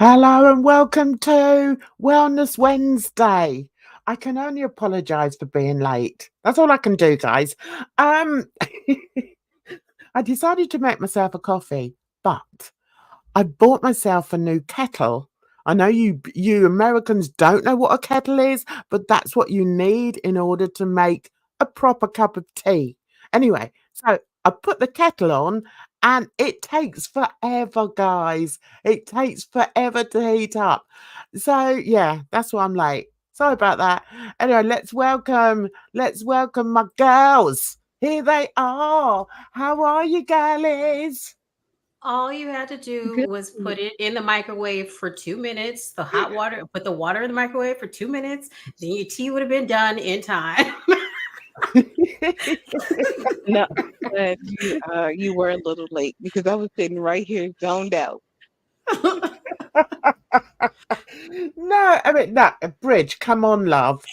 Hello and welcome to Wellness Wednesday. I can only apologize for being late. That's all I can do, guys. I decided to make myself a coffee, but I bought myself a new kettle. I know you Americans don't know what a kettle is, but that's what you need in order to make a proper cup of tea. Anyway, so I put the kettle on and it takes forever, guys. It takes forever to heat up. So yeah, that's why I'm late. Sorry about that. Anyway, let's welcome my girls. Here they are. How are you, girlies? All you had to do Good. was put it in the microwave for 2 minutes, the hot water, put the water in the microwave for 2 minutes, then your tea would have been done in time. No, but you were a little late because I was sitting right here zoned out. No, I mean, no, Bridge, come on, love.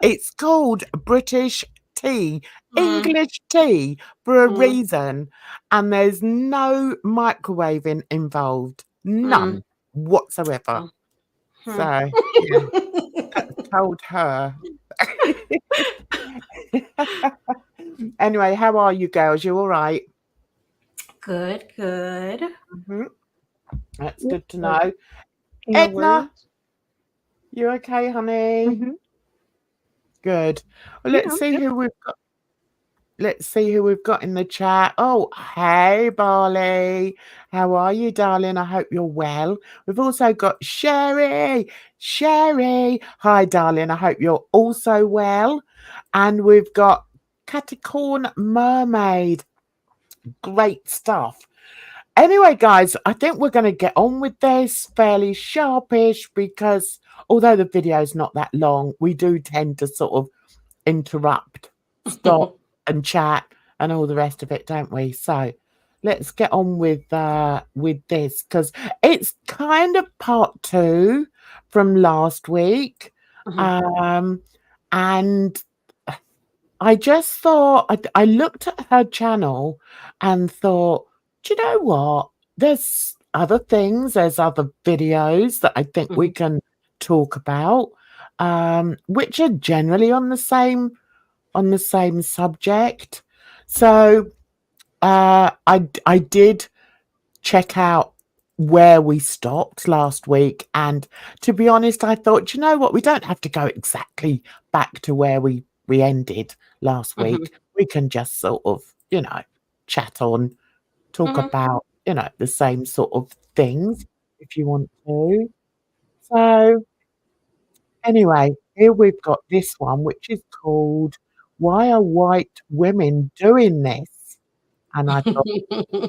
It's called British tea, Mm, English tea for a mm, reason. And there's no microwaving involved. mm, None whatsoever. mm, mm. So, yeah, told her. Anyway, how are you girls? You all right? Good, good. Mhm. That's Yep. good to know. No Edna, worries. you okay, honey? Mm-hmm. Good. Well, Yeah, yep. let's see who we've got in the chat. Oh, hey, Barley. How are you, darling? I hope you're well. We've also got Sherry. Sherry. Hi, darling. I hope you're also well. And we've got Caticorn Mermaid. Great stuff. Anyway, guys, I think we're going to get on with this fairly sharpish because although the video is not that long, we do tend to sort of interrupt, stop, and chat and all the rest of it, don't we? So let's get on with this because it's kind of part two from last week, Mhm. um, and I just thought I looked at her channel and thought, do you know what? There's other things, there's other videos that I think we Mhm. can talk about, which are generally on the same subject. So I did check out where we stopped last week, and to be honest, I thought, you know what, we don't have to go exactly back to where we ended last Mhm. week. We can just sort of, chat on, talk Mhm. about, the same sort of things if you want to. So anyway, here we've got this one, which is called "Why Are White Women Doing This?" And I thought,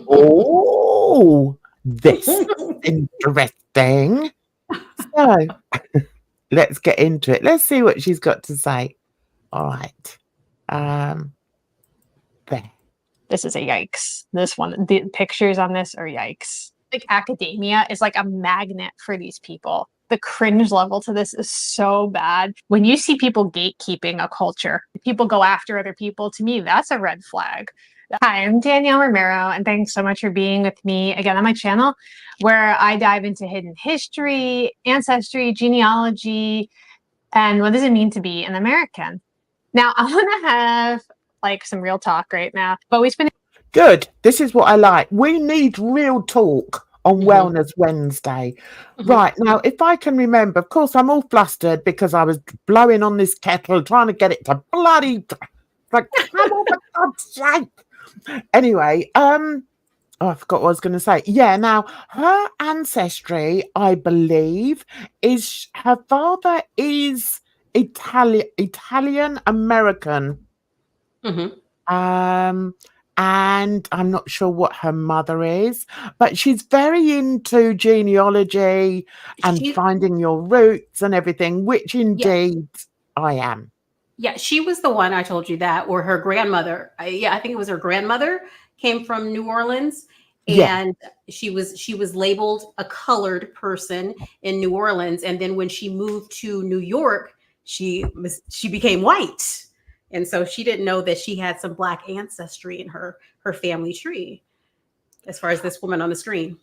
oh, this is interesting. So let's get into it. Let's see what she's got to say. All right. Um, there. This is a yikes. This one, the pictures on this are yikes. Like academia is like a magnet for these people. The cringe level to this is so bad. When you see people gatekeeping a culture, people go after other people, to me, that's a red flag. Hi, I'm Danielle Romero, and thanks so much for being with me again on my channel, where I dive into hidden history, ancestry, genealogy, and what does it mean to be an American. Now, I want to have like some real talk right now, but we spend Good. This is what I like. We need real talk on Mhm. Wellness Wednesday. Mhm. Right. Now, if I can remember, of course, I'm all flustered because I was blowing on this kettle, trying to get it to bloody, like, come on, for God's sake. Anyway, oh, I forgot what I was going to say. Yeah, now her ancestry, I believe, is her father is Italian American. Mhm. Um, and I'm not sure what her mother is, but she's very into genealogy and She finding your roots and everything, which yeah. indeed I am. Yeah, she was the one I told you that, or her grandmother. Yeah, I think it was her grandmother came from New Orleans, Yeah, and she was labeled a colored person in New Orleans, and then when she moved to New York, she became white, and so she didn't know that she had some black ancestry in her family tree, as far as this woman on the screen.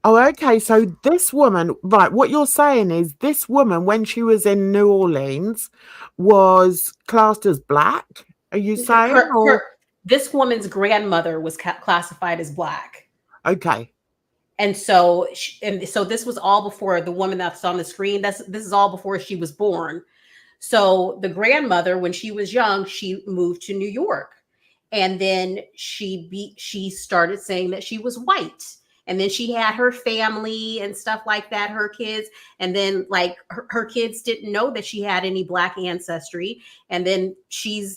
Oh, okay. So this woman, right, what you're saying is this woman, when she was in New Orleans, was classed as black. Are you saying? Or This woman's grandmother was classified as black. okay. And so this was all before the woman that's on the screen. This is all before she was born. So the grandmother, when she was young, she moved to New York, and then she started saying that she was white, and then she had her family and stuff like that, her kids, and then like her kids didn't know that she had any black ancestry, and then she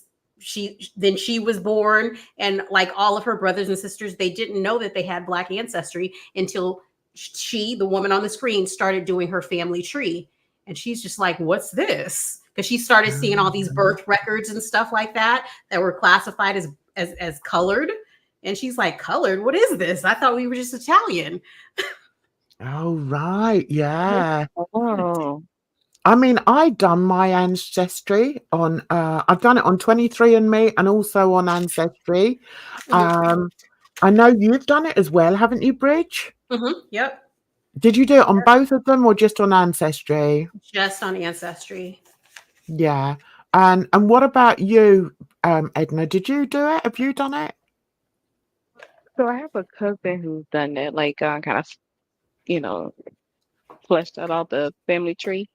was born, and like all of her brothers and sisters, they didn't know that they had black ancestry until the woman on the screen, started doing her family tree. And she's just like, what's this? Because she started seeing all these birth records and stuff like that were classified as colored. And she's like, colored? What is this? I thought we were just Italian. Oh, right. Yeah. Oh. I mean, I've done my ancestry on, I've done it on 23andMe and also on Ancestry. I know you've done it as well, haven't you, Bridge? Yep. Did you do it on both of them or just on Ancestry? Just on Ancestry. Yeah. And what about you, Edna? Did you do it? Have you done it? So I have a cousin who's done that, like kind of, fleshed out all the family tree.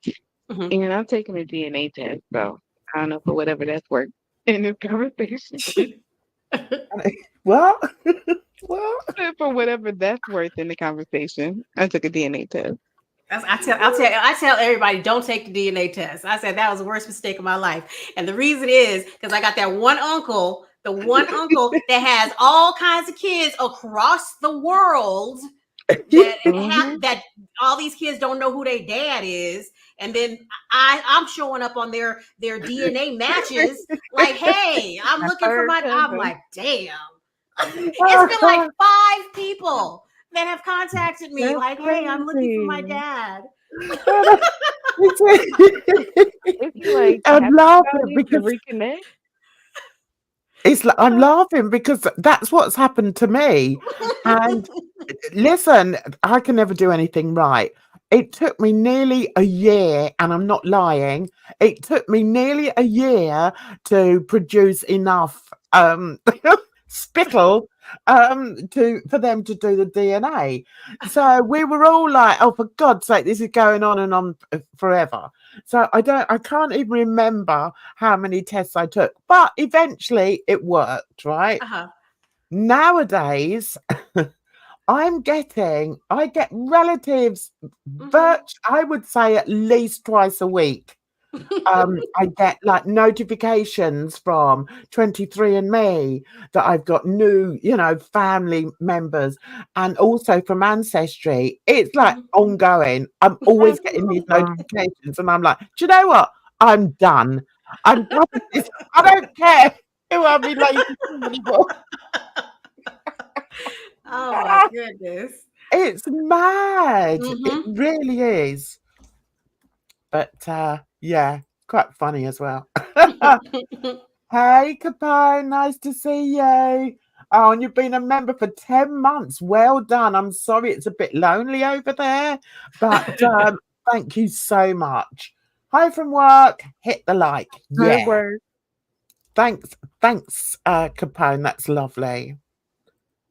And I'm taking a DNA test, so I don't know for whatever that's worth in this conversation. Well, For whatever that's worth in the conversation, I took a DNA test. I tell everybody, don't take the DNA test. I said that was the worst mistake of my life. And the reason is because I got that one uncle, that has all kinds of kids across the world that all these kids don't know who their dad is. And then I'm showing up on their DNA matches like, hey, I'm looking for I'm like, damn. It's been like 5 people that have contacted me. That's like, hey, I'm looking for my dad. I'm laughing because reconnect. It's like, I'm laughing because that's what's happened to me. And listen, I can never do anything right. It took me nearly a year, and I'm not lying. It took me nearly a year to produce enough spittle for them to do the DNA. So we were all like, oh, for God's sake, this is going on and on forever. So I can't even remember how many tests I took, but eventually it worked, right? Nowadays I get relatives I would say at least twice a week. I get like notifications from 23andMe that I've got new, family members, and also from Ancestry. It's like ongoing. I'm always getting these notifications, and I'm like, do you know what? I'm done. I'm done with this. I don't care who I'm related to anymore. Oh my goodness. It's mad. It really is. But yeah, quite funny as well. Hey, Capone, nice to see you. Oh, and you've been a member for 10 months. Well done. I'm sorry it's a bit lonely over there, but thank you so much. Hi from work. Hit the like. Yeah. Thanks, Capone. That's lovely.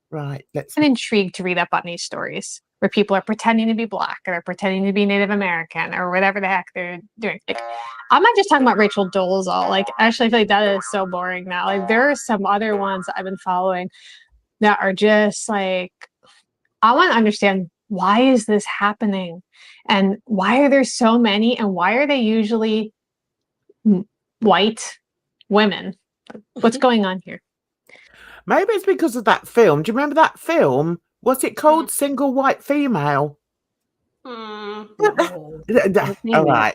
Right. I'm intrigued to read up on these stories where people are pretending to be black or pretending to be Native American or whatever the heck they're doing. Like, I'm not just talking about Rachel Dolezal. Like, actually, I feel like that is so boring now. Like, there are some other ones that I've been following that are just like, I want to understand, why is this happening? And why are there so many? And why are they usually white women? What's going on here? Maybe it's because of that film. Do you remember that film? What's it called? Single White Female. No. All right.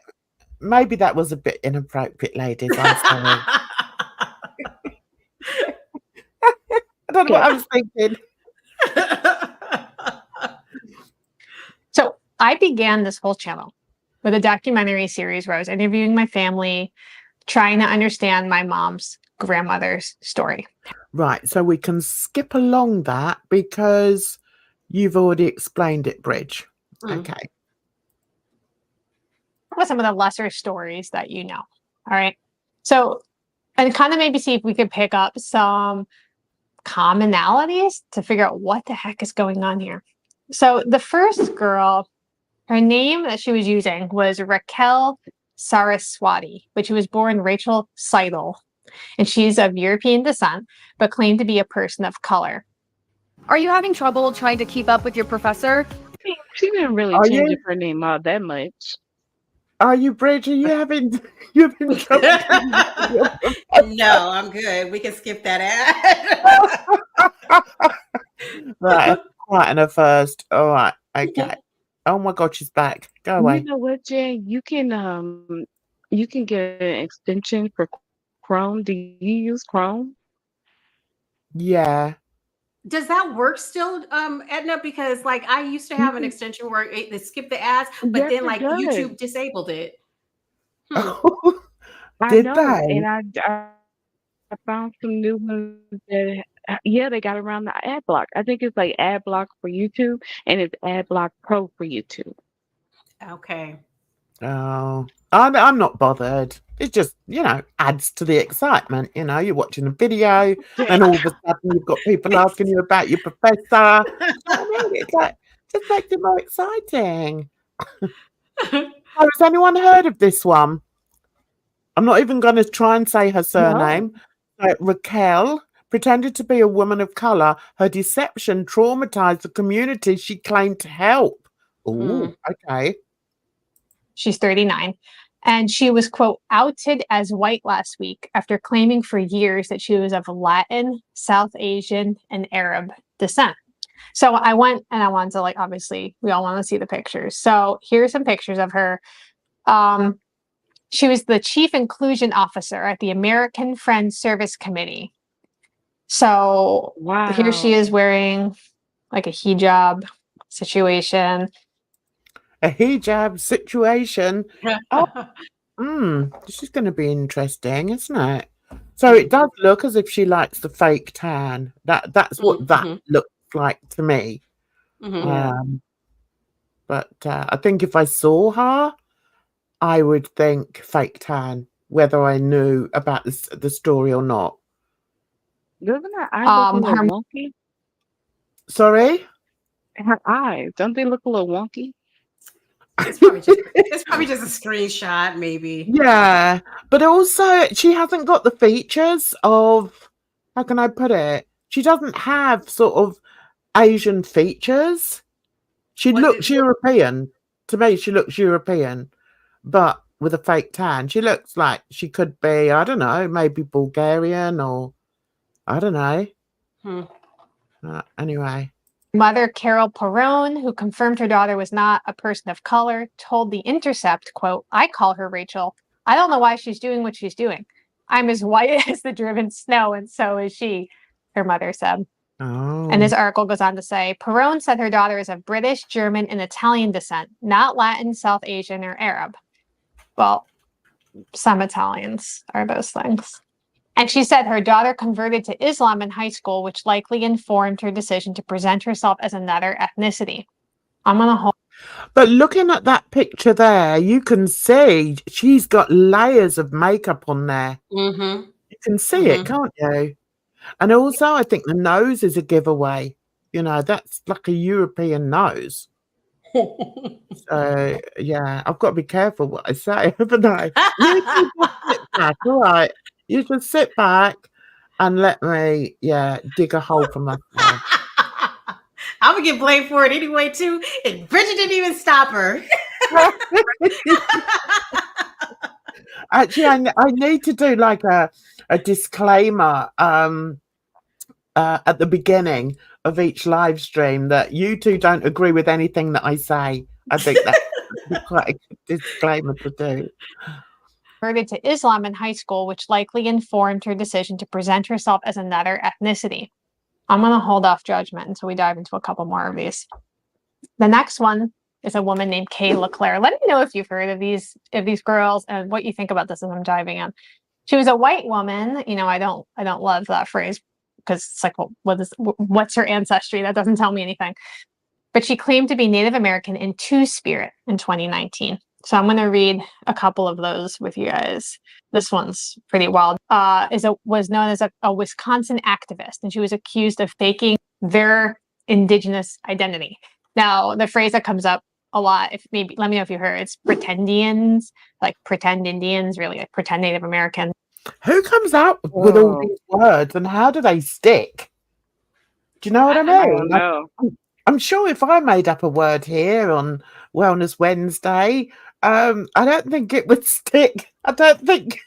Maybe that was a bit inappropriate, ladies. I'm sorry. I don't know what I was thinking. So I began this whole channel with a documentary series where I was interviewing my family, trying to understand my mom's grandmother's story. Right. So we can skip along that because You've already explained it, Bridge. Okay. With some of the lesser stories that you know. All right. So, and kind of maybe see if we could pick up some commonalities to figure out what the heck is going on here. So the first girl, her name that she was using was Raquel Saraswati, but she was born Rachel Seidel, and she's of European descent, but claimed to be a person of color. Are you having trouble trying to keep up with your professor? She didn't really change up her name all that much. Are you, Bridget? You having trouble? No, I'm good. We can skip that ad. Right, quite an first. All right, okay. Oh my God, she's back. Go away. You know what, Jay? You can get an extension for Chrome. Do you use Chrome? Yeah. Does that work still, Edna? Because like I used to have an extension where it skipped the ads, but Yes, then it like does. YouTube disabled it. I know, they? and I found some new ones that they got around the ad block. I think it's like ad block for YouTube, and it's ad block pro for YouTube. Okay. Oh, I'm not bothered. It just, adds to the excitement. You're watching a video, and all of a sudden you've got people asking you about your professor. It's like, just makes it more exciting. Has anyone heard of this one? I'm not even going to try and say her surname. No. Raquel pretended to be a woman of color. Her deception traumatized the community she claimed to help. Oh, okay. She's 39. And she was, quote, outed as white last week after claiming for years that she was of Latin, South Asian, and Arab descent. So I wanted to, like, obviously, we all want to see the pictures. So here's some pictures of her. She was the chief inclusion officer at the American Friends Service Committee. So here she is wearing like a hijab situation. A hijab situation. This is going to be interesting, isn't it? So it does look as if she likes the fake tan. That's what that looks like to me. But I think if I saw her, I would think fake tan, whether I knew about the story or not. Doesn't her eyes look a little wonky? Sorry? Her eyes, don't they look a little wonky? It's probably just a screenshot, maybe. Yeah, but also she hasn't got the features of, how can I put it? She doesn't have sort of Asian features. She looks European. To me, she looks European, but with a fake tan. She looks like she could be, I don't know, maybe Bulgarian or I don't know. Anyway. Mother Carol Perrone, who confirmed her daughter was not a person of color, told The Intercept, quote, I call her Rachel. I don't know why she's doing what she's doing. I'm as white as the driven snow, and so is she, her mother said. Oh. And this article goes on to say, Perrone said her daughter is of British, German, and Italian descent, not Latin, South Asian, or Arab. Well, some Italians are those things. And she said her daughter converted to Islam in high school, which likely informed her decision to present herself as another ethnicity. I'm going to hold. But looking at that picture there, you can see she's got layers of makeup on there. You can see it, can't you? And also, I think the nose is a giveaway. That's like a European nose. So, yeah, I've got to be careful what I say, haven't I? You just sit back, all right? You just sit back and let me, dig a hole for myself. I'm going to get blamed for it anyway, too. And Bridget didn't even stop her. Actually, I need to do like a disclaimer at the beginning of each live stream that you two don't agree with anything that I say. I think that's quite a good disclaimer to do. Converted to Islam in high school, which likely informed her decision to present herself as another ethnicity. I'm going to hold off judgment until we dive into a couple more of these. The next one is a woman named Kay LeClaire. Let me know if you've heard of these girls and what you think about this as I'm diving in. She was a white woman. I don't love that phrase because it's like, what's her ancestry? That doesn't tell me anything. but she claimed to be Native American in Two-Spirit in 2019. So I'm going to read a couple of those with you guys. This one's pretty wild. Was known as a Wisconsin activist, and she was accused of faking their indigenous identity. Now, the phrase that comes up a lot, if maybe let me know if you heard, it's pretendians, like pretend Indians, really like pretend Native American. Who comes out with all these words and how do they stick? Do you know what I mean? I don't know. I'm sure if I made up a word here on Wellness Wednesday, I don't think it would stick. I don't think.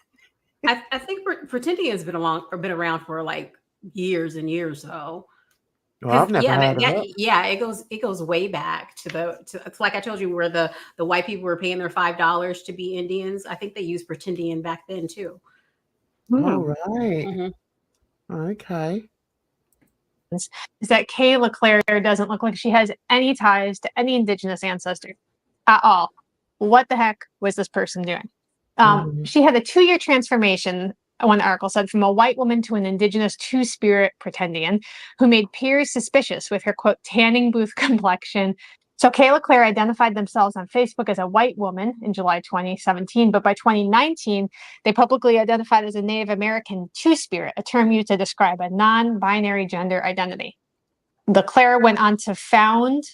I think pretending has been around for like years and years though. Well, I've never heard of it. Yeah, it goes way back to it's like I told you where the white people were paying their $5 to be Indians. I think they used pretendian back then too. All right. Okay. Is that Kay LeClaire doesn't look like she has any ties to any indigenous ancestors at all. What the heck was this person doing? She had a 2-year transformation, one article said, from a white woman to an indigenous Two-Spirit pretendian who made peers suspicious with her, quote, tanning booth complexion. So Kay LeClaire identified themselves on Facebook as a white woman in July 2017, but by 2019, they publicly identified as a Native American Two-Spirit, a term used to describe a non-binary gender identity. LeClaire went on to found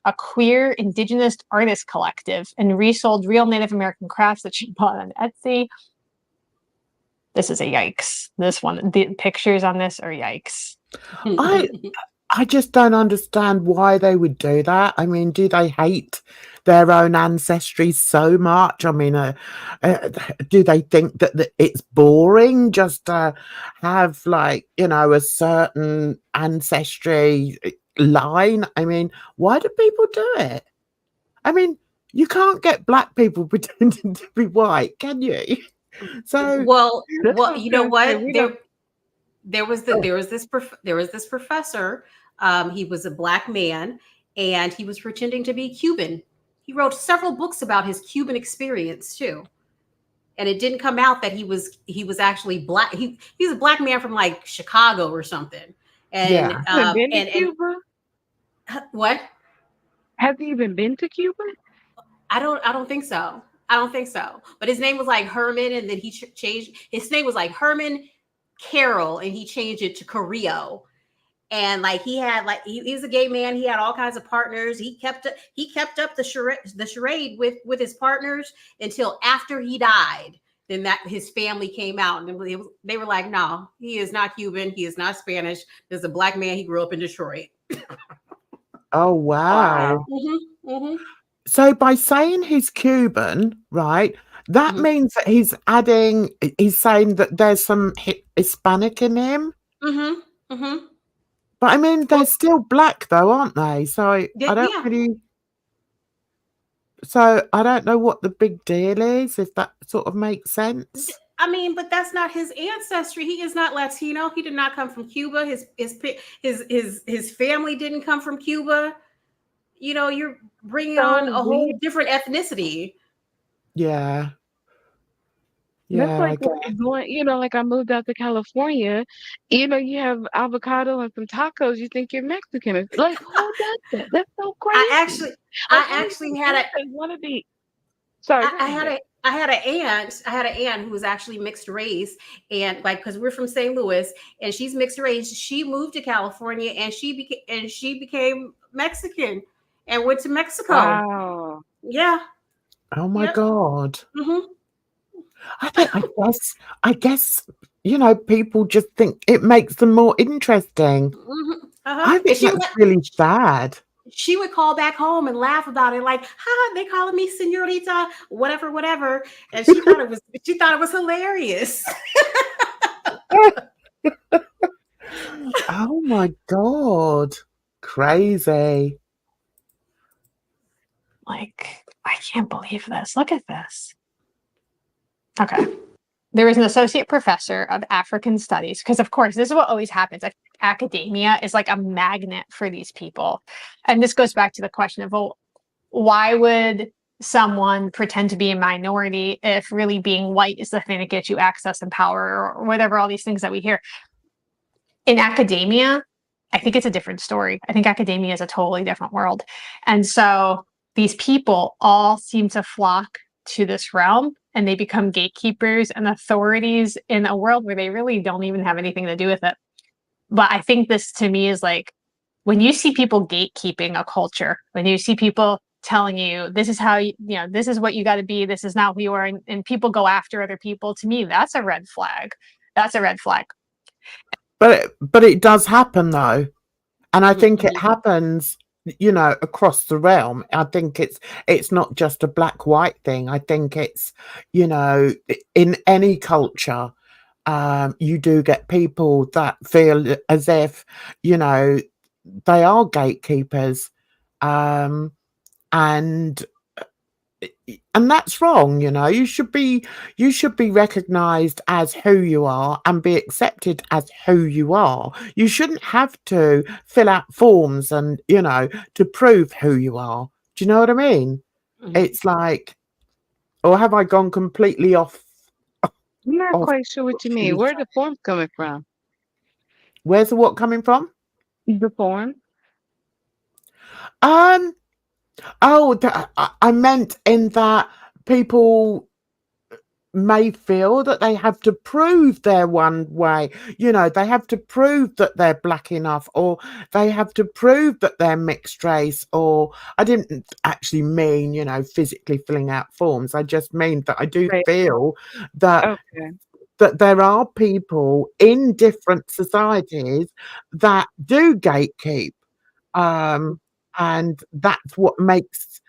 a queer indigenous artist collective and resold real Native American crafts that she bought on Etsy. This is a yikes. This one, the pictures on this are yikes. I just don't understand why they would do that. I mean, do they hate their own ancestry so much? I mean, do they think that it's boring just to have, like, you know, a certain ancestry line? I mean, why do people do it? I mean, you can't get black people pretending to be white, can you? So, well, you know what? There was this professor. He was a black man, and he was pretending to be Cuban. He wrote several books about his Cuban experience too, and it didn't come out that he was actually black. He's a black man from like Chicago or something. And been to Cuba? What? Has he even been to Cuba? I don't think so. I don't think so. But his name was like Herman, and then he changed. His name was like Herman Carroll, and he changed it to Carrillo. And like he had like he was a gay man. He had all kinds of partners. He kept up the charade with his partners until after he died. Then that his family came out, and they were like, "No, he is not Cuban. He is not Spanish. This is a black man. He grew up in Detroit." Oh wow! So by saying he's Cuban, right? That means that he's saying that there's some Hispanic in him. But I mean, they're still black though, aren't they? So I don't really. So I don't know what the big deal is, if that sort of makes sense. I mean, but that's not his ancestry. He is not Latino. He did not come from Cuba. His family didn't come from Cuba. You know, you're bringing on a whole different ethnicity. Yeah. That's like going, you know, like I moved out to California, you know, you have avocado and some tacos, you think you're Mexican. It's like, who does that? That's so crazy. I actually had one of the sorry. I had an aunt who was actually mixed race, and like because we're from St. Louis, and she's mixed race. She moved to California, and she became Mexican and went to Mexico. Wow. Yeah. Oh my God. I guess, you know, people just think it makes them more interesting. I think that's really sad. She would call back home and laugh about it, like, they calling me señorita, whatever. And she thought it was hilarious. Oh my God. Crazy. Like, I can't believe this. Look at this. Okay. There was an associate professor of African studies, because of course, this is what always happens. Academia is like a magnet for these people. And this goes back to the question of, well, why would someone pretend to be a minority if really being white is the thing that gets you access and power, or whatever, all these things that we hear. In academia, I think it's a different story. I think academia is a totally different world. And so these people all seem to flock to this realm, and they become gatekeepers and authorities in a world where they really don't even have anything to do with it. But I think this to me is like, when you see people gatekeeping a culture, when you see people telling you this is how this is what you got to be, this is not who you are, and people go after other people, to me that's a red flag. That's a red flag. But it does happen though, and I think it happens, across the realm. I think it's not just a black white thing. I think it's, in any culture, you do get people that feel as if, they are gatekeepers, and that's wrong. You should be recognized as who you are and be accepted as who you are. You shouldn't have to fill out forms and to prove who you are. Do you know what I mean? It's like, or have I gone completely off? I'm not quite sure what you mean. Where are the forms coming from? Where's the what coming from? The form. I meant in that people may feel that they have to prove they're one way. They have to prove that they're black enough, or they have to prove that they're mixed race. Or I didn't actually mean, physically filling out forms. I just mean that I do feel that that there are people in different societies that do gatekeep. And that's what makes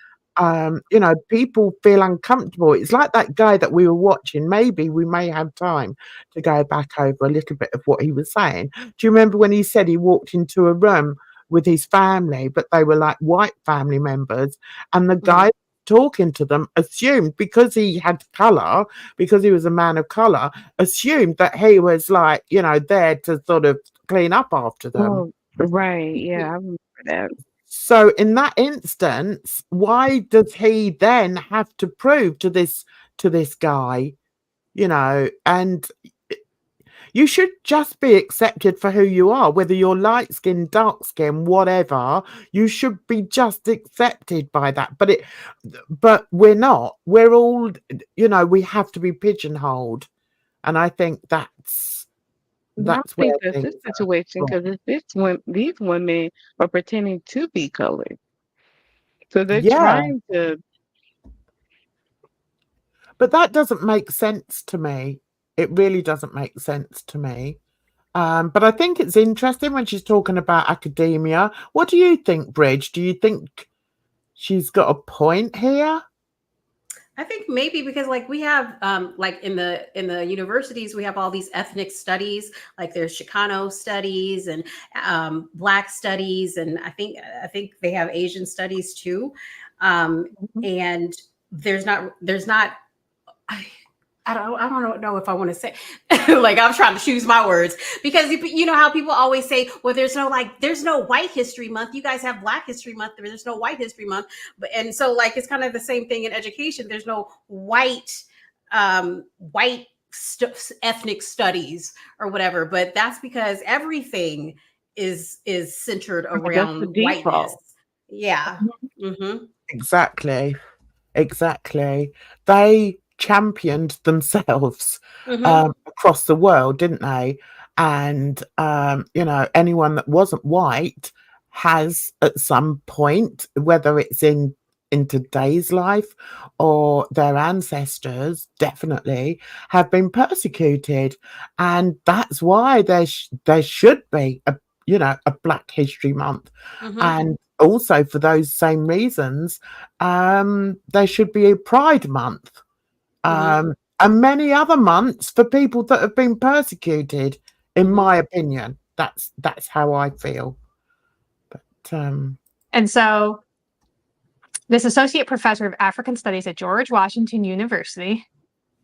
people feel uncomfortable. It's like that guy that we were watching. Maybe we may have time to go back over a little bit of what he was saying. Do you remember when he said he walked into a room with his family, but they were like white family members, and the guy talking to them assumed, because he had color, because he was a man of color, assumed that he was like, there to sort of clean up after them. Oh, right. Yeah, I remember that. So in that instance, why does he then have to prove to this guy, and you should just be accepted for who you are, whether you're light skin, dark skin, whatever. You should be just accepted by that. But we're not. We're all, we have to be pigeonholed, and I think that's where that's this situation, because these women are pretending to be colored, so they're trying to. But that doesn't make sense to me. It really doesn't make sense to me. But I think it's interesting when she's talking about academia. What do you think, Bridge? Do you think she's got a point here? I think maybe because like we have like in the universities, we have all these ethnic studies, like there's Chicano studies and Black studies, and I think they have Asian studies too. And there's not I don't know if I want to say like I'm trying to choose my words, because you know how people always say, well, there's no White History Month. You guys have Black History Month. There's no White History Month. And so like it's kind of the same thing in education. There's no white ethnic studies or whatever. But that's because everything is centered around whiteness. Yeah. Exactly. They championed themselves across the world, didn't they? And anyone that wasn't white has at some point, whether it's in today's life or their ancestors, definitely have been persecuted, and that's why there should be a Black History Month. And also for those same reasons, there should be a Pride Month. And many other months for people that have been persecuted, in my opinion. That's how I feel. But and so this associate professor of African studies at George Washington University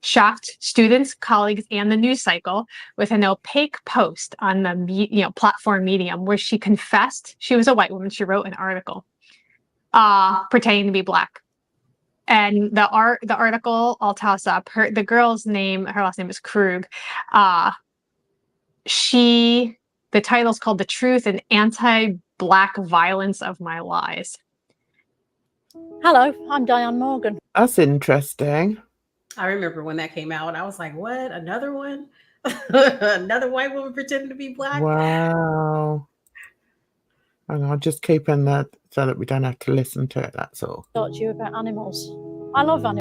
shocked students, colleagues, and the news cycle with an opaque post on the platform Medium, where she confessed she was a white woman. She wrote an article pretending to be Black. And the article, I'll toss up the girl's name. Her last name is Krug. She The title's called The Truth and Anti-Black Violence of My Lies. Hello, I'm Diane Morgan. That's interesting. I remember when that came out. I was like, what? Another one? Another white woman pretending to be black? Wow. And I'll just keep in that so that we don't have to listen to it, that's all. Talk to you about animals. I love animals.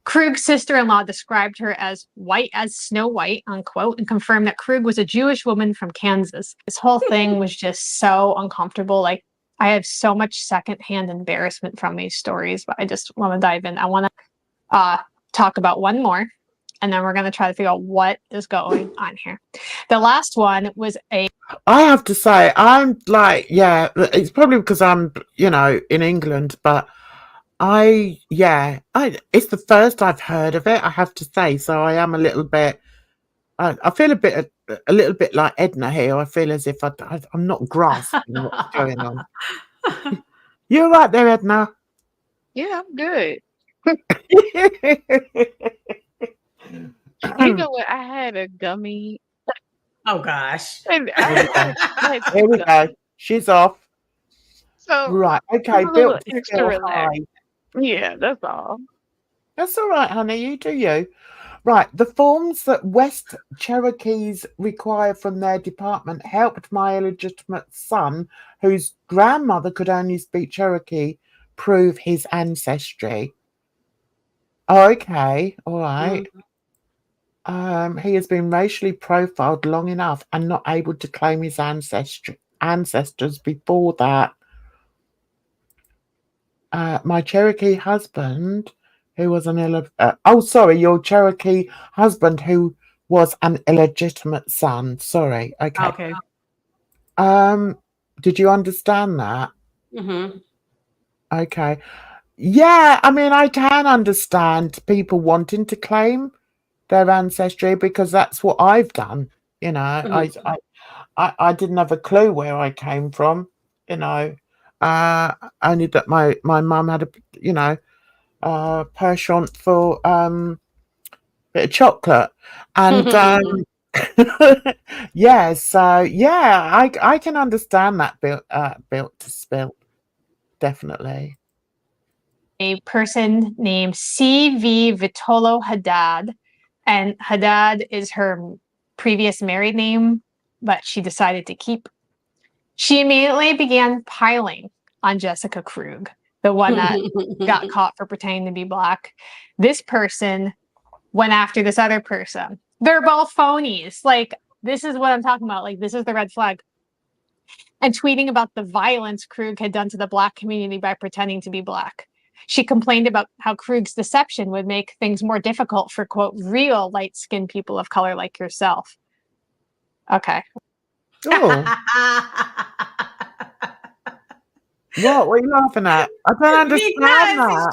Krug's sister-in-law described her as white as Snow White, unquote, and confirmed that Krug was a Jewish woman from Kansas. This whole thing was just so uncomfortable. Like, I have so much secondhand embarrassment from these stories, but I just want to dive in. I want to talk about one more, and then we're going to try to figure out what is going on here. The last one was I have to say, I'm like, yeah, it's probably because I'm, you know, in England, but it's the first I've heard of it, I have to say. So I am a little bit, I feel a little bit like Edna here. I feel as if I'm not grasping what's going on. You're right there, Edna. Yeah, I'm good. You know what? I had a gummy. Oh gosh. And Here we go. She's off. So right. Okay. Built to extra high. Yeah, that's all. That's all right, honey. You do you. Right. The forms that West Cherokees require from their department helped my illegitimate son, whose grandmother could only speak Cherokee, prove his ancestry. Okay. All right. He has been racially profiled long enough and not able to claim his ancestors before that. My Cherokee husband, who was your Cherokee husband who was an illegitimate son. Sorry. Okay. Did you understand that? Mm-hmm. Okay. Yeah, I mean, I can understand people wanting to claim their ancestry because that's what I've done. You know, Mm-hmm. I didn't have a clue where I came from. You know, only that my mum had a penchant for bit of chocolate, and yeah, so yeah, I can understand that built to spilt, definitely. A person named C.V. Vitolo Haddad, and Haddad is her previous married name, but she decided to keep. She immediately began piling on Jessica Krug, the one that got caught for pretending to be black. This person went after this other person. They're both phonies. Like, this is what I'm talking about. Like, this is the red flag. And tweeting about the violence Krug had done to the black community by pretending to be black. She complained about how Krug's deception would make things more difficult for, quote, real light-skinned people of color like yourself. Okay. Oh. What are you laughing at? I don't understand that.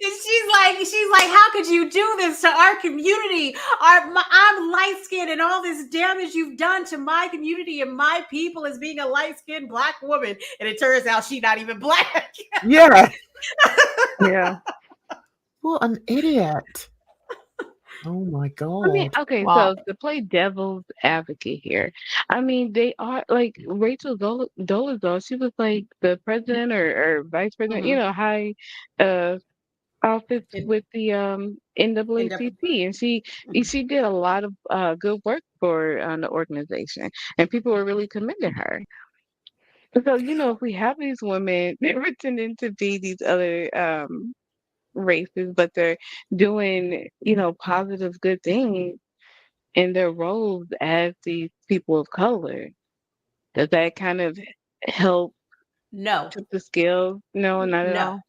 She's like, how could you do this to our community? I'm light-skinned, and all this damage you've done to my community and my people as being a light-skinned black woman. And it turns out she's not even black. Yeah. Yeah. What an idiot. Oh my God. I mean, okay, Wow. so to play devil's advocate here, I mean, they are like Rachel Dolezal, she was like the president or vice president, you know, high office with the NAACP, and she did a lot of good work for the organization, and people were really commending her. So, you know, if we have these women pretending to be these other races, but they're doing, you know, positive, good things in their roles as these people of color, does that kind of help No. tip the scales? No, not at all.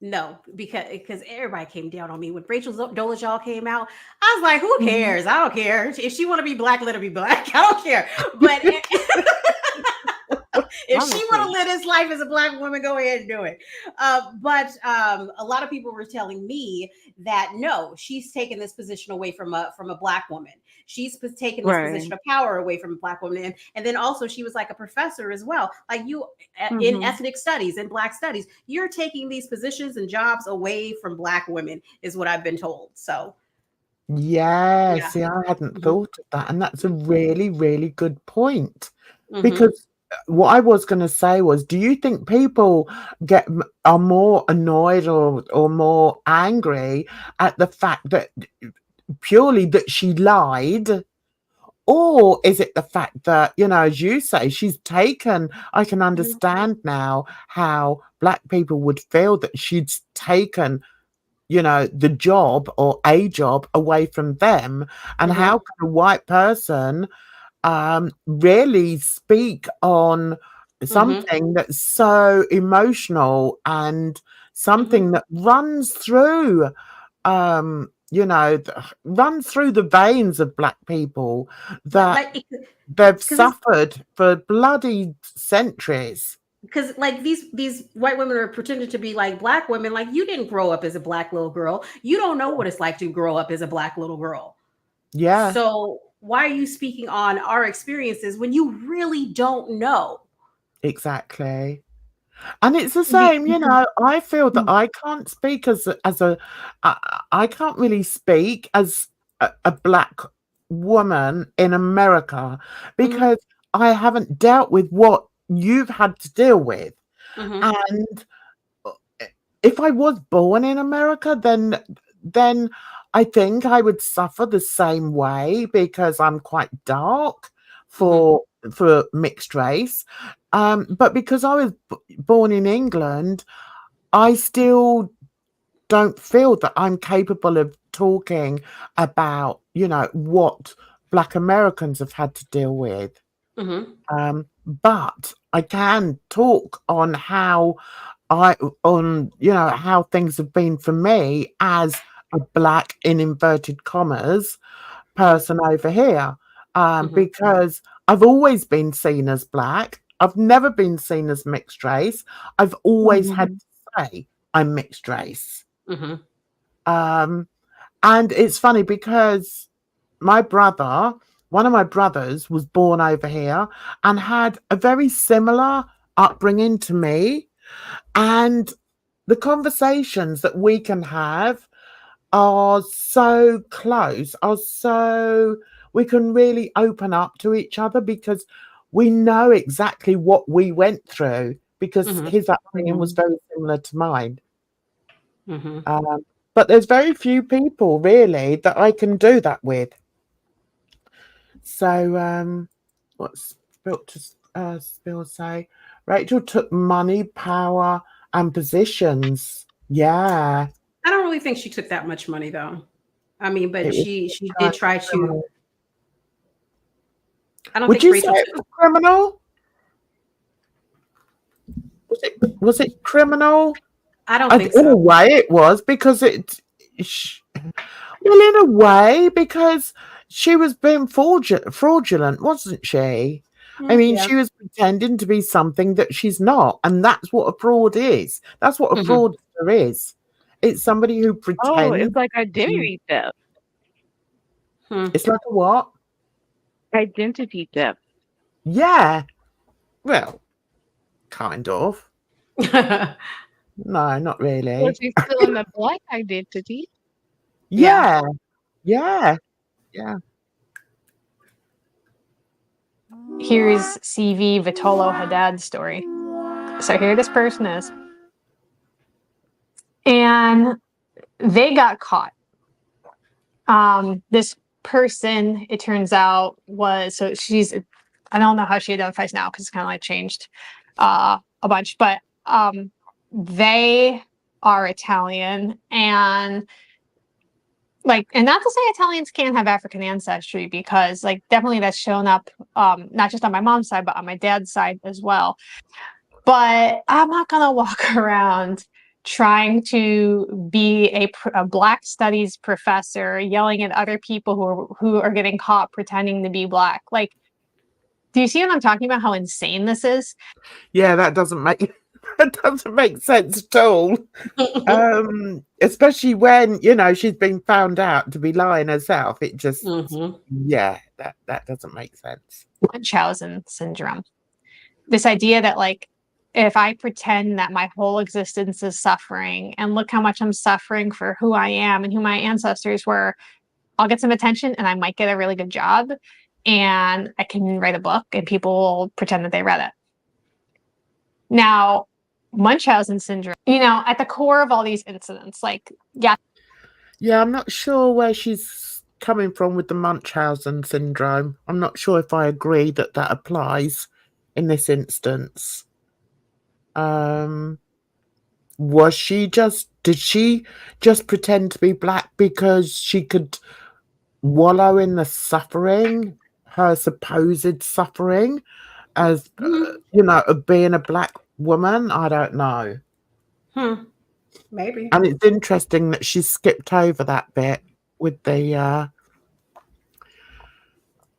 No, because everybody came down on me when Rachel Dolezal came out. I was like, who cares? I don't care. If she want to be black, let her be black. I don't care. But if she want to live this life as a black woman, go ahead and do it. But a lot of people were telling me that no, she's taken this position away from a black woman. She's taken this position of power away from a black woman, and then also she was like a professor as well. Like you in ethnic studies and black studies, you're taking these positions and jobs away from black women, is what I've been told. So. Yeah, see, I hadn't thought of that, and that's a really, really good point. Because what I was going to say was, do you think people are more annoyed or more angry at the fact that purely that she lied? Or is it the fact that, you know, as you say, she's taken, I can understand now how Black people would feel that she'd taken, you know, the job or a job away from them. And how can a white person really speak on something that's so emotional and something that runs through you know, runs through the veins of Black people that they've suffered for bloody centuries. Because like these white women are pretending to be like Black women. Like, you didn't grow up as a Black little girl. You don't know what it's like to grow up as a Black little girl. Yeah. So why are you speaking on our experiences when you really don't know? Exactly. And it's the same, you know, I feel that I can't speak I can't really speak as a Black woman in America because I haven't dealt with what you've had to deal with. And if I was born in America, then I think I would suffer the same way because I'm quite dark for mixed race. But because I was born in England, I still don't feel that I'm capable of talking about, you know, what Black Americans have had to deal with. But I can talk on how you know, how things have been for me as a Black, in inverted commas, person over here, because I've always been seen as Black. I've never been seen as mixed race. I've always had to say I'm mixed race. And it's funny because one of my brothers was born over here and had a very similar upbringing to me. And the conversations that we can have are so close, we can really open up to each other because we know exactly what we went through because his upbringing was very similar to mine. But there's very few people really that I can do that with. So what's Spill say? Rachel took money, power, and positions. Yeah. I don't really think she took that much money though. I mean, but she did try to. Criminal. I don't Would think you Rachel say it was criminal? Was it criminal? I don't think so. In a way it was because well, in a way, because she was being fraudulent, wasn't she? I mean, she was pretending to be something that she's not, and that's what a fraud is. That's what a fraudster is. It's somebody who pretends. Oh, it's like identity theft. It's like a what? Identity theft. Yeah. Well, kind of. No, not really. Well, she's still in the Black identity. Yeah. Here's CV Vitolo Haddad's story. So here this person is. And they got caught. This person, it turns out, she's, I don't know how she identifies now because it's kind of like changed a bunch, but they are Italian, and not to say Italians can't have African ancestry, because like definitely that's shown up not just on my mom's side but on my dad's side as well. But I'm not gonna walk around trying to be a Black studies professor yelling at other people who are getting caught pretending to be Black. Like, do you see what I'm talking about? How insane this is? Yeah, that doesn't make sense at all. Especially when, you know, she's been found out to be lying herself. It just that doesn't make sense. Munchausen syndrome. This idea that like, if I pretend that my whole existence is suffering and look how much I'm suffering for who I am and who my ancestors were, I'll get some attention and I might get a really good job. and I can write a book and people will pretend that they read it. Now, Munchausen syndrome, at the core of all these incidents, Yeah, I'm not sure where she's coming from with the Munchausen syndrome. I'm not sure if I agree that applies in this instance. Did she just pretend to be black because she could wallow in the suffering, her supposed suffering, as of being a black woman? I don't know. Maybe. And it's interesting that she skipped over that bit with the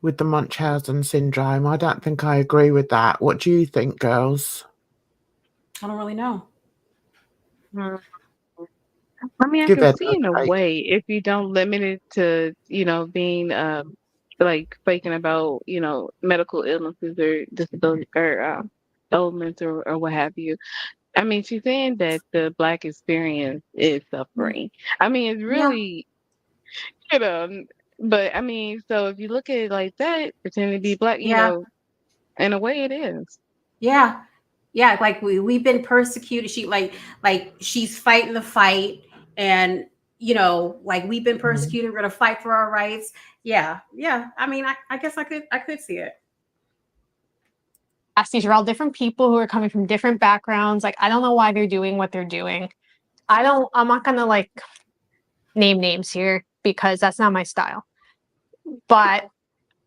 Munchausen syndrome. I don't think I agree with that. What do you think, girls? I don't really know. I mean, I Give can it see in a way if you don't limit it to, being like faking about, medical illnesses or disability or ailments or what have you. I mean, she's saying that the Black experience is suffering. I mean, it's really, but I mean, so if you look at it like that, pretending to be Black, in a way it is. Yeah. Yeah. Like we've been persecuted. She's fighting the fight, and like we've been persecuted. We're gonna fight for our rights. Yeah. Yeah. I mean, I guess I could see it. These are all different people who are coming from different backgrounds. Like, I don't know why they're doing what they're doing. I'm not gonna name names here because that's not my style. But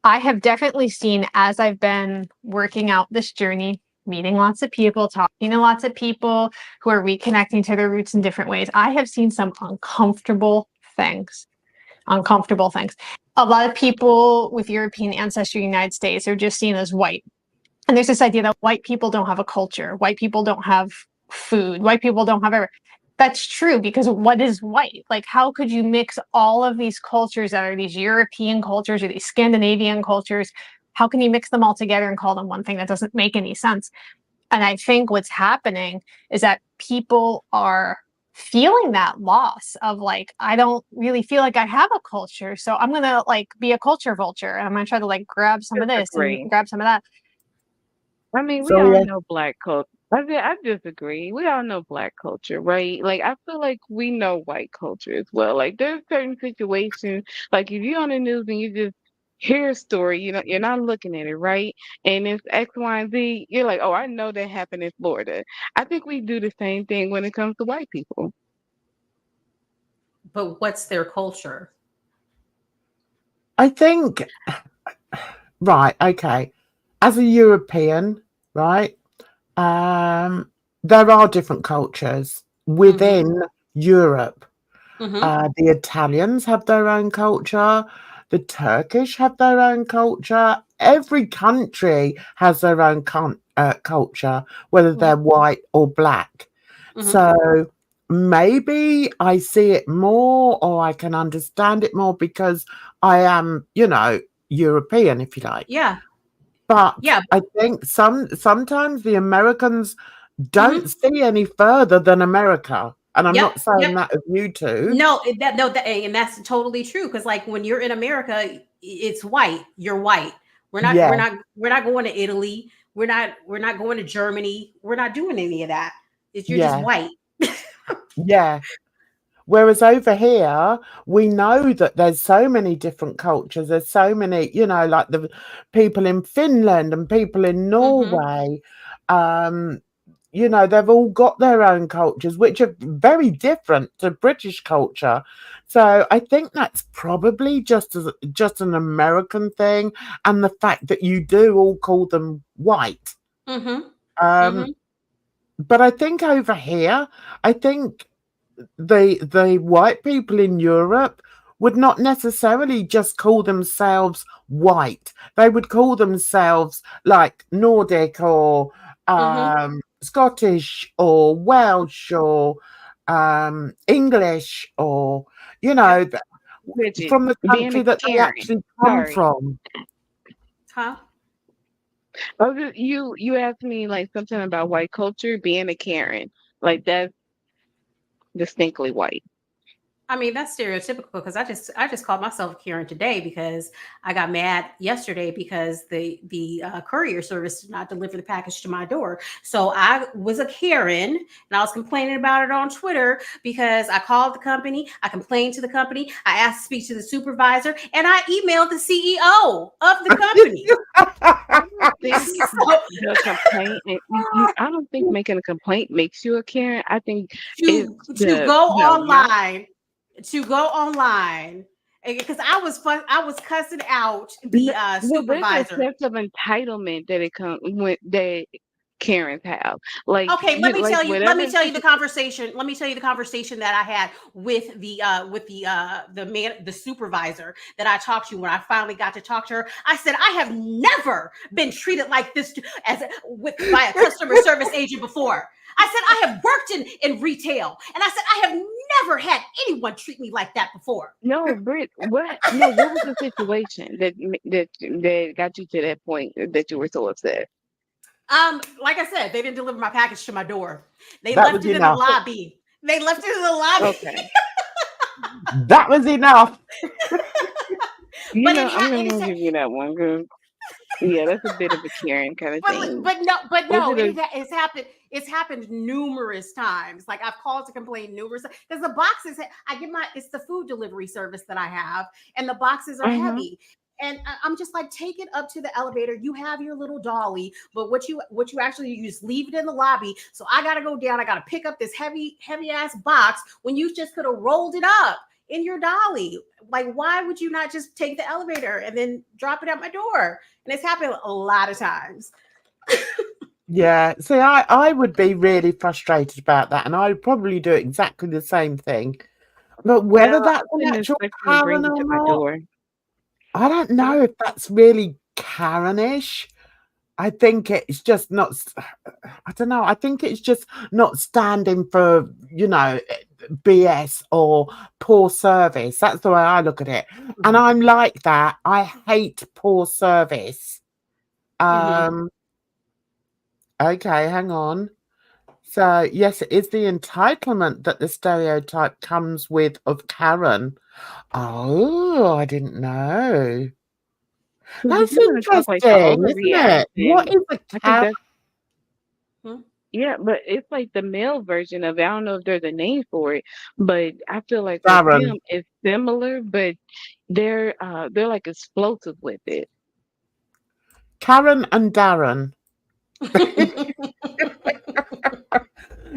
I have definitely seen, as I've been working out this journey, meeting lots of people, talking to lots of people who are reconnecting to their roots in different ways, I have seen some uncomfortable things. A lot of people with European ancestry in the United States are just seen as white. And there's this idea that white people don't have a culture, white people don't have food, white people don't have everything. That's true, because what is white? Like, how could you mix all of these cultures that are these European cultures or these Scandinavian cultures? How can you mix them all together and call them one thing? That doesn't make any sense. And I think what's happening is that people are feeling that loss of I don't really feel like I have a culture. So I'm going to be a culture vulture, and I'm going to try to grab some of this and grab some of that. I mean, we all know Black culture. I disagree. We all know Black culture, right? Like, I feel like we know white culture as well. Like, there's certain situations, like if you're on the news and you just hear a story, you're not looking at it, right? And it's X, Y, and Z. You're like, oh, I know that happened in Florida. I think we do the same thing when it comes to white people. But what's their culture? I think, right, okay. As a European, right, there are different cultures within Europe. The Italians have their own culture. The Turkish have their own culture. Every country has their own culture, whether they're white or Black. So maybe I see it more, or I can understand it more because I am, European, if you like. Yeah. But I think sometimes the Americans don't see any further than America. And I'm not saying that of you two. And that's totally true. Because when you're in America, it's white. You're white. We're not going to Italy. We're not going to Germany. We're not doing any of that. You're just white. Yeah. Whereas over here, we know that there's so many different cultures. There's so many, like the people in Finland and people in Norway. They've all got their own cultures, which are very different to British culture. So I think that's probably just an American thing, and the fact that you do all call them white. But I think over here, I think the white people in Europe would not necessarily just call themselves white. They would call themselves like Nordic or Scottish or Welsh or English, or Bridget, from the country that they actually come from. Huh? You asked me something about white culture being a Karen. Like, that's distinctly white. I mean, that's stereotypical because I just called myself Karen today because I got mad yesterday because the courier service did not deliver the package to my door. So I was a Karen and I was complaining about it on Twitter because I called the company, I complained to the company, I asked to speak to the supervisor, and I emailed the CEO of the company. The complaint. I don't think making a complaint makes you a Karen. I think to go online because I was cussing out the supervisor. There's a sense of entitlement that it comes when that Karens have. Like, okay, let me tell you the conversation. Let me tell you the conversation that I had with the supervisor that I talked to when I finally got to talk to her. I said, I have never been treated like this by a customer service agent before. I said, I have worked in retail, and I said, I have never had anyone treat me like that before. No, Britt, what was the situation that got you to that point that you were so upset? Like I said, they didn't deliver my package to my door. They left it in the lobby. Okay. That was enough. I'm gonna give you that one. Good. Yeah, that's a bit of a Karen kind of thing. But no, it's happened numerous times. Like I've called to complain numerous times because the boxes it's the food delivery service that I have, and the boxes are heavy. And I'm just like, take it up to the elevator. You have your little dolly, but what you actually you just leave it in the lobby. So I gotta go down. I gotta pick up this heavy ass box when you just could have rolled it up in your dolly. Like, why would you not just take the elevator and then drop it at my door? And it's happened a lot of times. Yeah, see, I would be really frustrated about that, and I would probably do exactly the same thing. But whether that's an actual Karen or not, I don't know if that's really Karenish. I think it's just not. I don't know. I think it's just not standing for BS or poor service. That's the way I look at it, and I'm like that. I hate poor service. Okay, hang on. So, yes, it is the entitlement that the stereotype comes with of Karen. Oh, I didn't know. That's interesting, isn't it? What is a Karen? Yeah, but it's like the male version of it. I don't know if there's a name for it, but I feel like Darren. with them it's similar, but they're like explosive with it. Karen and Darren.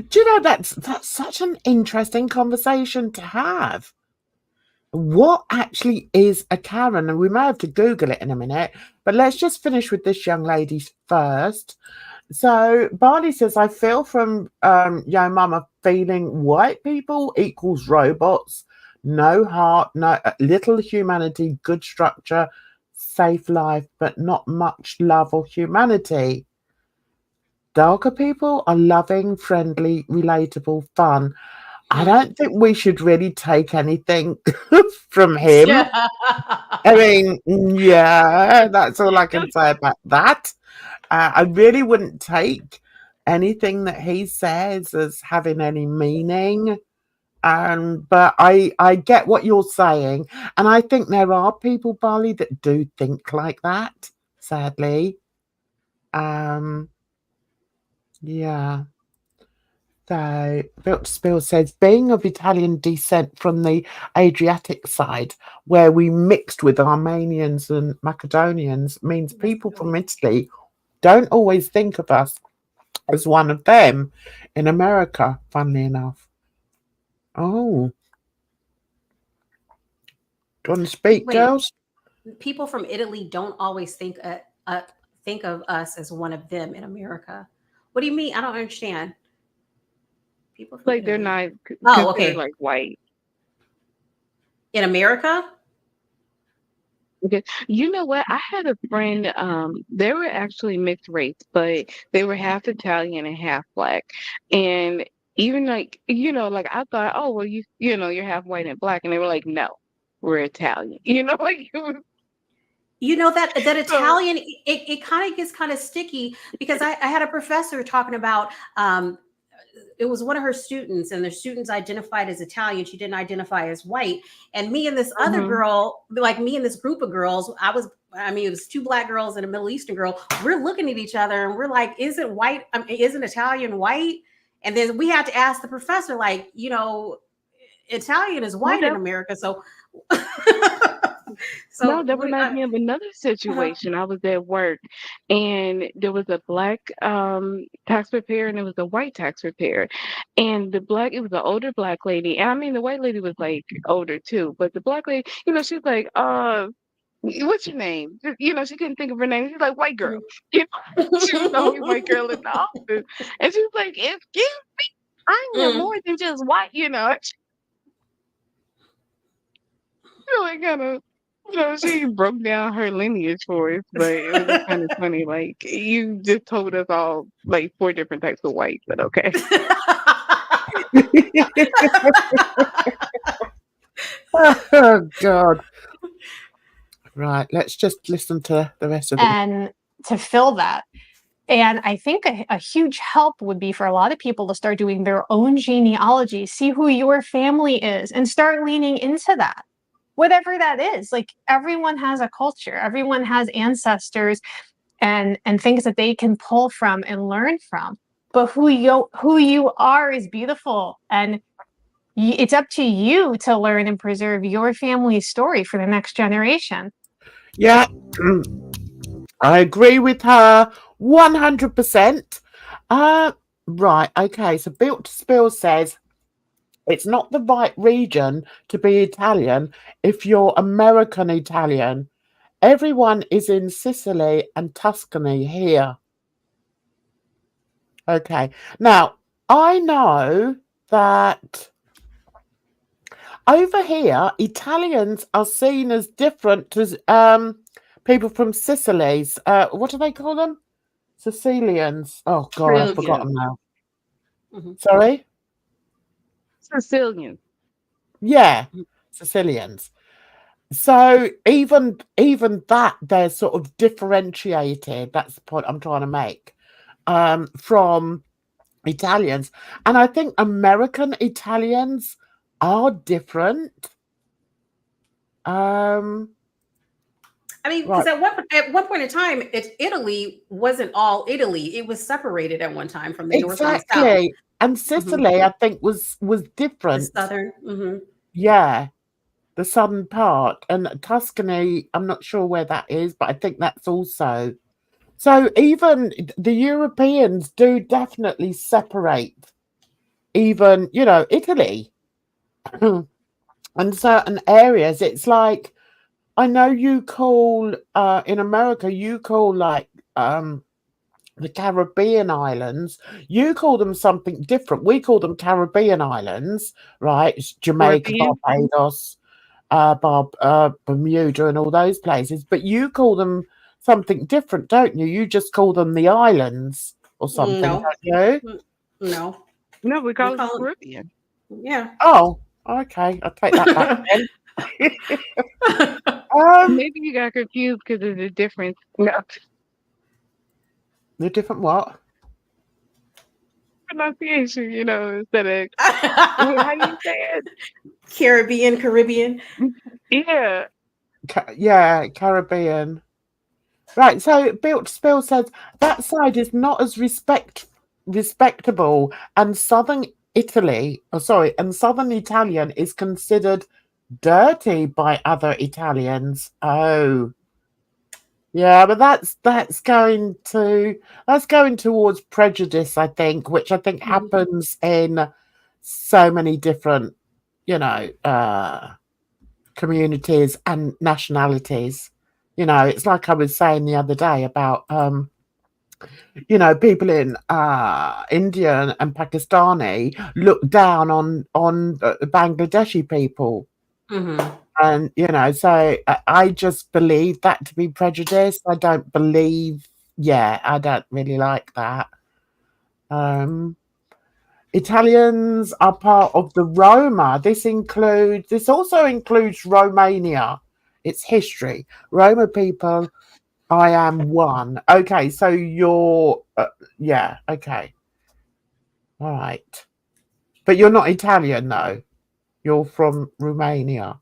Do you know that's such an interesting conversation to have? What actually is a Karen? And we may have to Google it in a minute, but let's just finish with this young lady first. So Barney says, I feel from Yo Mama feeling white people equals robots, no heart, no little humanity, good structure, safe life, but not much love or humanity. Darker people are loving, friendly, relatable, fun. I don't think we should really take anything from him. Yeah. I mean, yeah, that's all I can say about that. I really wouldn't take anything that he says as having any meaning. But I get what you're saying. And I think there are people, Barley, that do think like that, sadly. Yeah. So, Built to Spill says, being of Italian descent from the Adriatic side, where we mixed with Armenians and Macedonians, means people from Italy don't always think of us as one of them in America, funnily enough. Oh. Do you want to speak, girls? People from Italy don't always think of us as one of them in America. What do you mean? I don't understand. People from Italy. They're not considered like white in America. Okay. You know what? I had a friend, they were actually mixed race, but they were half Italian and half Black. And even like I thought, oh well, you're half white and Black, and they were like, no, we're Italian. Like it was. That Italian, it kind of gets kind of sticky because I had a professor talking about it was one of her students, and the students identified as Italian. She didn't identify as white. And me and this other girl, like me and this group of girls, it was two Black girls and a Middle Eastern girl. We're looking at each other and we're like, isn't Italian white? And then we had to ask the professor, like, Italian is white in America. So no, that reminds me of another situation. I was at work and there was a Black tax preparer and there was a white tax preparer. And it was an older Black lady. And I mean, the white lady was like older too, but the Black lady, she was like, what's your name? She couldn't think of her name. She's like, white girl. She was the only white girl in the office. And she was like, excuse me, I am more than just white, It kind of, she broke down her lineage for us, but it was just kind of funny. Like, you just told us all like 4 different types of white, but okay. Oh God. Right, let's just listen to the rest of it. And to fill that. And I think a huge help would be for a lot of people to start doing their own genealogy, see who your family is, and start leaning into that. Whatever that is, like, everyone has a culture, everyone has ancestors and things that they can pull from and learn from. But who you are is beautiful, and it's up to you to learn and preserve your family's story for the next generation. Yeah, I agree with her 100%. Right, okay, so Built to Spill says, it's not the right region to be Italian if you're American Italian. Everyone is in Sicily and Tuscany here. Okay, now I know that over here, Italians are seen as different to people from Sicily's. What do they call them? Sicilians. Oh God, I've forgotten now. Sorry? Sicilian. Yeah, Sicilians. So even that, they're sort of differentiated. That's the point I'm trying to make, from Italians. And I think American Italians are different. Because at one point in time, Italy wasn't all Italy. It was separated at one time from the north and the south. And Sicily, I think, was different. The southern. Yeah, the southern part. And Tuscany, I'm not sure where that is, but I think that's also. So even the Europeans do definitely separate even, Italy. And certain areas, it's like, I know you call, in America, you call like the Caribbean islands, you call them something different. We call them Caribbean islands, right? It's Jamaica, Barbados, Bermuda and all those places. But you call them something different, don't you? You just call them the islands or something, don't you? No. No, we call it Caribbean. Yeah. Oh, okay. I'll take that back then. Maybe you got confused because of the difference. No. The different what? Pronunciation, instead of how do you say it? Caribbean. Yeah. Yeah, Caribbean. Right, so Built to Spill says that side is not as respectable, and Southern Italian is considered dirty by by Italians. Oh, yeah, but that's going towards prejudice, I think, which I think happens in so many different, communities and nationalities. It's like I was saying the other day about people in India and Pakistani look down on Bangladeshi people. And so I just believe that to be prejudice. I don't really like that. Italians are part of the Roma. This also includes Romania. It's history. Roma people, I am one. Okay, so you're okay. All right. But you're not Italian, though. You're from Romania.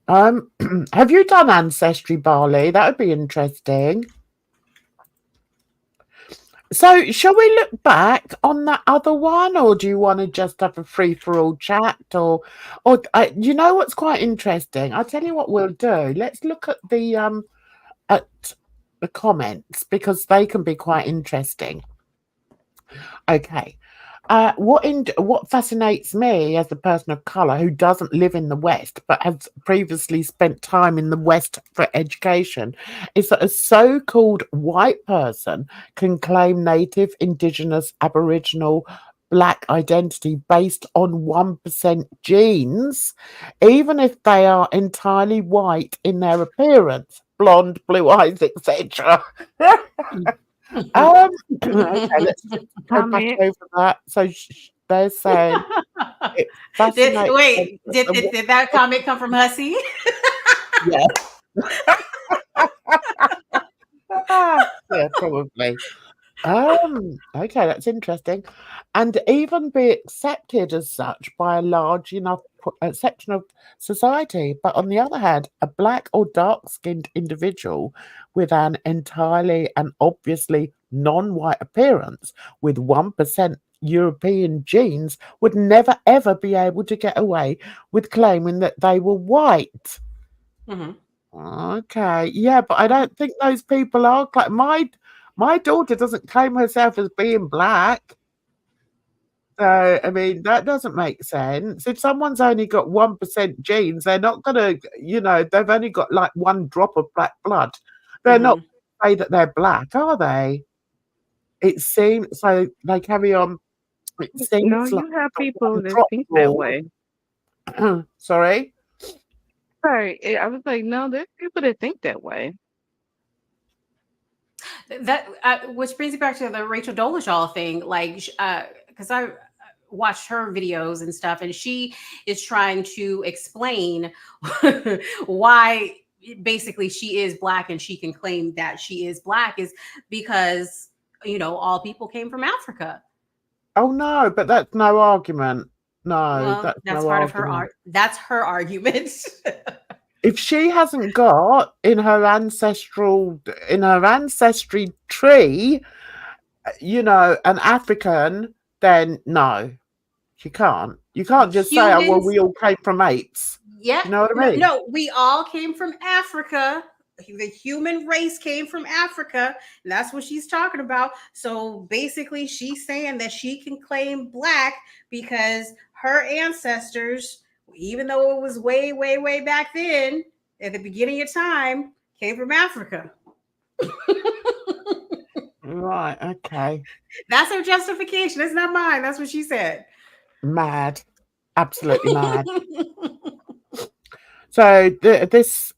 Have you done Ancestry, Barley? That would be interesting. So, shall we look back on that other one, or do you want to just have a free-for-all chat, or you know what's quite interesting? I'll tell you what we'll do. Let's look at the comments because they can be quite interesting. Okay. What fascinates me as a person of colour who doesn't live in the West but has previously spent time in the West for education is that a so-called white person can claim native, indigenous, aboriginal, black identity based on 1% genes, even if they are entirely white in their appearance, blonde, blue eyes, etc. Okay, let's go back Comment. over that. So they're saying it fascinates Wait, them that did that comment come from Hussy? yeah. Yeah, probably. Okay, that's interesting. And even be accepted as such by a large enough section of society. But on the other hand, a black or dark-skinned individual with an entirely and obviously non-white appearance with 1% European genes would never ever be able to get away with claiming that they were white. Mm-hmm. Okay, yeah, but I don't think those people are my daughter doesn't claim herself as being black. So, I mean, that doesn't make sense. If someone's only got 1% genes, they're not gonna, they've only got like one drop of black blood. They're not Mm-hmm. say that they're black, are they? It seems so they carry on. It No, seems like you have the people one that drop think that rule. way. Sorry? Sorry, I was like, no, there's people that think that way. That which brings me back to the Rachel Dolezal thing, like, because I watched her videos and stuff, and she is trying to explain why basically she is black and she can claim that she is black is because all people came from Africa. Oh no, but that's no argument. No, Well, that's that's no part of her argument. that's her argument. If she hasn't got in her ancestry tree, an African, then no, she can't. You can't just say, "Oh, well, Humans, we all came from apes." yeah, Do you know what I no, mean? no, we all came from Africa. The human race came from Africa, and that's what she's talking about. So basically, she's saying that she can claim black because her ancestors, even though it was way, way, way back then, at the beginning of time, came from Africa. Right. Okay. That's her justification. It's not mine. That's what she said. Mad. Absolutely mad. So this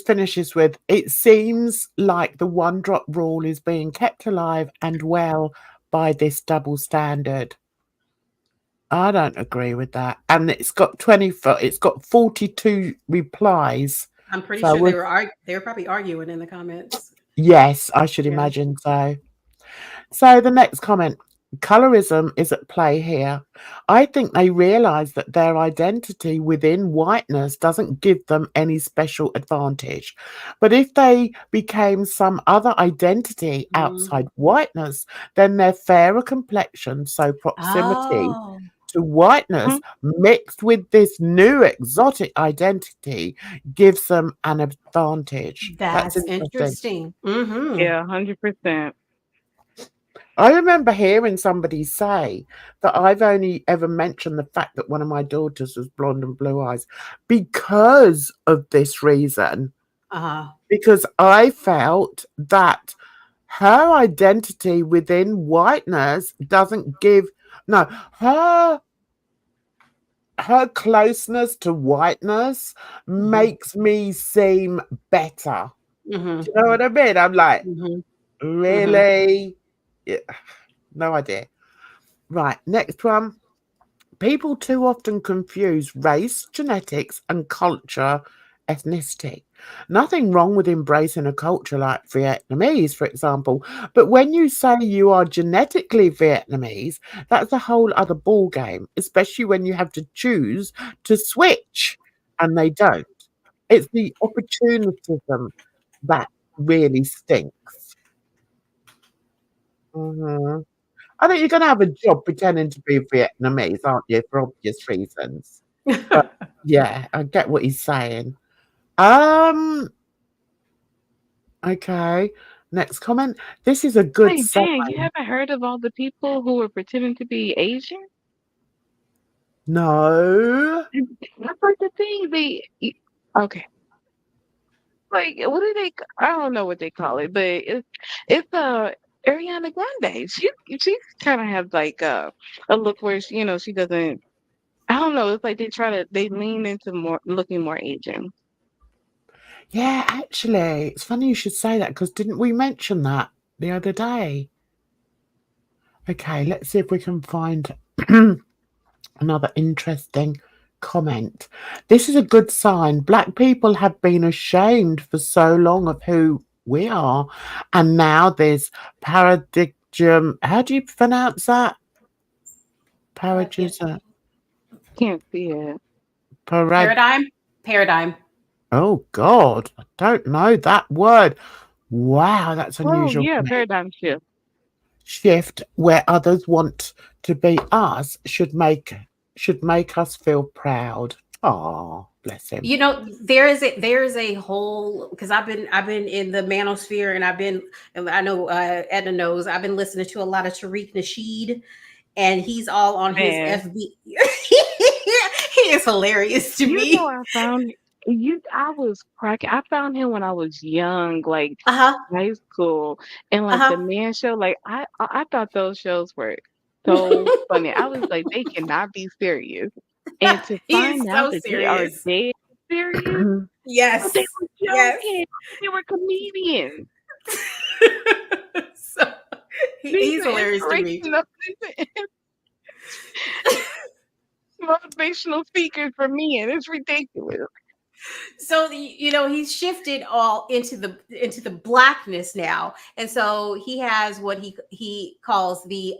finishes with, it seems like the one drop rule is being kept alive and well by this double standard. I don't agree with that. And it's got 42 replies. I'm pretty So sure they were probably arguing in the comments. yes, I should Yeah. imagine so. So the next comment, colorism is at play here. I think they realise that their identity within whiteness doesn't give them any special advantage. But if they became some other identity outside whiteness, then their fairer complexion, so proximity to whiteness mixed with this new exotic identity gives them an advantage. That's interesting. Mm-hmm. Yeah, 100%. I remember hearing somebody say that I've only ever mentioned the fact that one of my daughters was blonde and blue eyes because of this reason. Because I felt that her identity within whiteness doesn't give her closeness to whiteness makes me seem better. Do you know what I mean? I'm like, really? Yeah, no idea. Right, next one. People too often confuse race, genetics, and culture ethnicity. Nothing wrong with embracing a culture like Vietnamese, for example. But when you say you are genetically Vietnamese, that's a whole other ball game, especially when you have to choose to switch and they don't. It's the opportunism that really stinks. Mhm. I think you're gonna have a job pretending to be Vietnamese, aren't you, for obvious reasons? But yeah, I get what he's saying. Okay. Next comment. This is a good Like, dang, you sign. haven't heard of all the people who were pretending to be Asian? No. That's like the thing. Okay. Like, what do they? I don't know what they call it, but it's Ariana Grande. She kind of has like a look where she doesn't. I don't know. It's like they lean into more looking more Asian. Yeah, actually, it's funny you should say that because didn't we mention that the other day? Okay, let's see if we can find another interesting comment. This is a good sign. Black people have been ashamed for so long of who we are, and now there's paradigm. How do you pronounce that? Paradigm. Can't see it. Paradigm. Oh God, I don't know that word. Wow, that's Oh unusual yeah, for me. paradigm shift. Shift where others want to be us should make us feel proud. Oh, bless him. You know, there is a whole, because I've been in the manosphere, and I know Edna knows, I've been listening to a lot of Tariq Nasheed, and he's all on his Man. FB. He is hilarious to me. I found I was cracking. I found him when I was young, like high school, and like the Man Show. Like I thought those shows were so funny. I was like, they cannot be serious. And to He is find out so that they are serious. dead serious, Yes. but they were Yes. joking. They were comedians. So, he's hilarious to me. Motivational speakers for men. It's ridiculous. So he's shifted all into the blackness now, and so he has what he calls he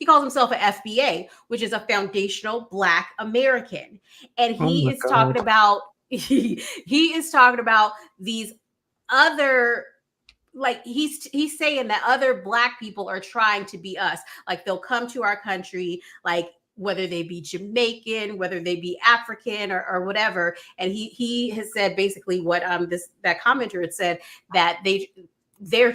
calls himself an FBA, which is a foundational Black American, and he is talking about he is talking about these other, like he's saying that other Black people are trying to be us, like they'll come to our country, like whether they be Jamaican, whether they be African or whatever. And he has said basically what that commenter had said, that they're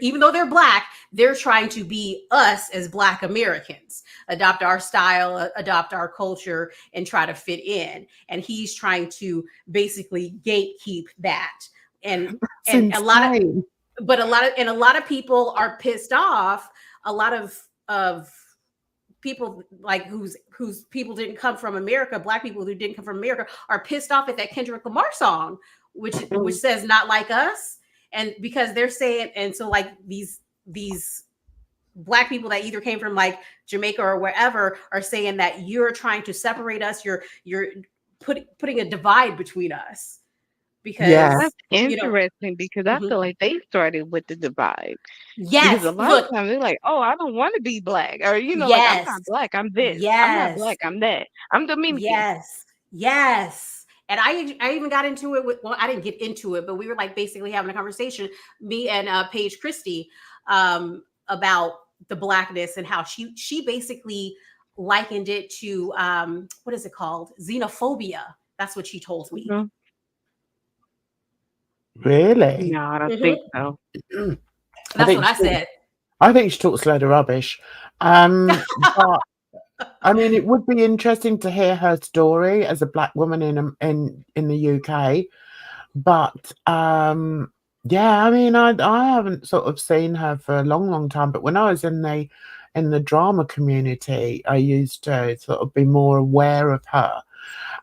even though they're Black, they're trying to be us as Black Americans, adopt our style, adopt our culture, and try to fit in. And he's trying to basically gatekeep that. And a lot of people are pissed off. A lot of people like whose people didn't come from America, Black people who didn't come from America, are pissed off at that Kendrick Lamar song, which says "not like us," and because they're saying, and so like these Black people that either came from like Jamaica or wherever are saying that you're trying to separate us, you're putting a divide between us. Because that's interesting, because I feel like they started with the divide. Yes, because a lot of times they're like, "Oh, I don't want to be Black," or like, "I'm not Black, I'm this. I'm not Black, I'm that. I'm Dominican." Yes. And I even got into it with, well, I didn't get into it, but we were like basically having a conversation, me and Paige Christie, about the Blackness and how she basically likened it to what is it called? Xenophobia. That's what she told me. Mm-hmm. Really? No, I don't think so. That's what I said. I think she talks a load of rubbish. But I mean, it would be interesting to hear her story as a Black woman in the UK. But yeah, I mean, I haven't sort of seen her for a long time. But when I was in the drama community, I used to sort of be more aware of her.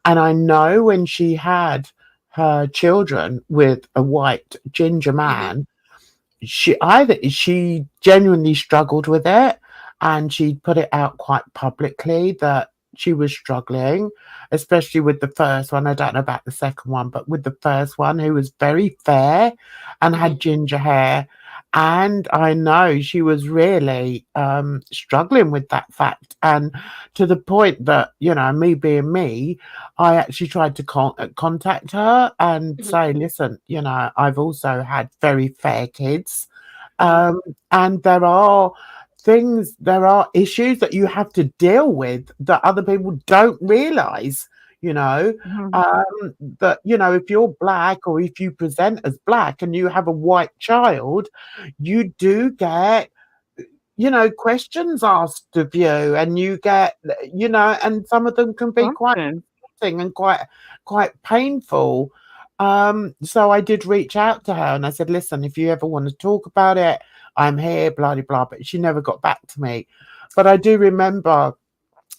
And I know when she had her children with a white ginger man, she genuinely struggled with it, and she put it out quite publicly that she was struggling, especially with the first one. I don't know about the second one, but with the first one, who was very fair and had ginger hair. And I know she was really struggling with that fact. And to the point that, you know, me being me, I actually tried to contact her and say, listen, you know, I've also had very fair kids. And there are issues that you have to deal with that other people don't realize, you know, that, you know, if you're black or if you present as black and you have a white child, you do get, you know, questions asked of you, and you get, you know, and some of them can be quite confusing and quite painful. So I did reach out to her and I said, listen, if you ever want to talk about it, I'm here, blah, blah, blah. But she never got back to me. But I do remember,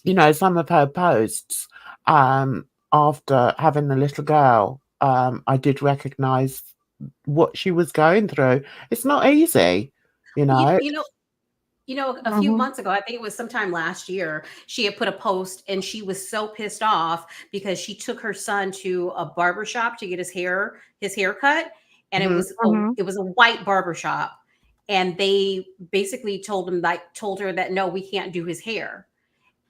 you know, some of her posts after having the little girl. I did recognize what she was going through. It's not easy, you know. You know, a few months ago, I think it was sometime last year, she had put a post and she was so pissed off because she took her son to a barbershop to get his hair cut. And it was a white barbershop. And they basically told her that, no, we can't do his hair.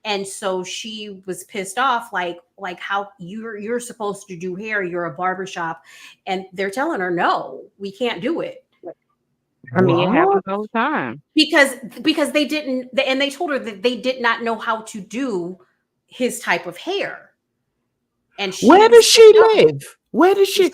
And so she was pissed off, like how you're supposed to do hair, you're a barbershop. And they're telling her, no, we can't do it. I mean, it happens all the time. Because they didn't, and they told her that they did not know how to do his type of hair. And where does she live? Where does she?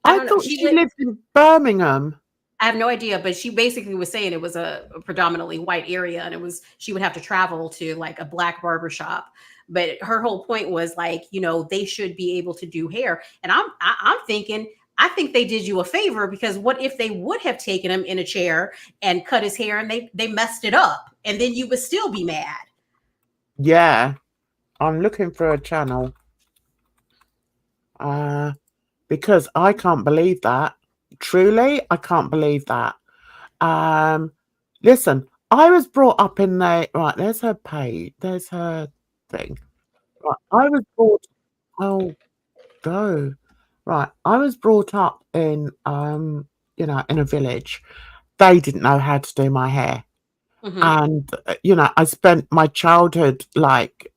I thought she lived in Birmingham. I have no idea, but she basically was saying it was a predominantly white area, and she would have to travel to like a black barbershop. But her whole point was like, you know, they should be able to do hair. And I'm thinking, I think they did you a favor, because what if they would have taken him in a chair and cut his hair and they messed it up, and then you would still be mad? Yeah, I'm looking for a channel. Because I can't believe that. Truly, I can't believe that. Listen, I was brought up in the right. There's her page. There's her thing. Right, I was brought. Oh, go. Right, I was brought up in you know, in a village. They didn't know how to do my hair, and you know, I spent my childhood like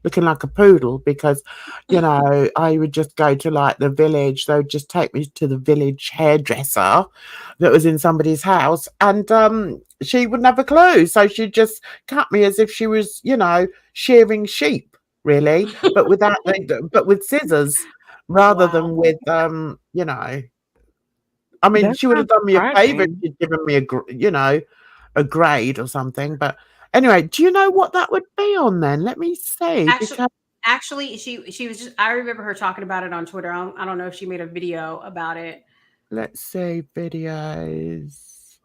looking like a poodle, because, you know, I would just go to like the village. They would just take me to the village hairdresser that was in somebody's house, and she wouldn't have a clue. So she'd just cut me as if she was, you know, shearing sheep, really, but with scissors rather than with you know. I mean, she would have done me a favor if she'd given me a grade or something. But anyway, do you know what that would be on then? Let me see. Actually, she was just, I remember her talking about it on Twitter. I don't know if she made a video about it. Let's see, videos.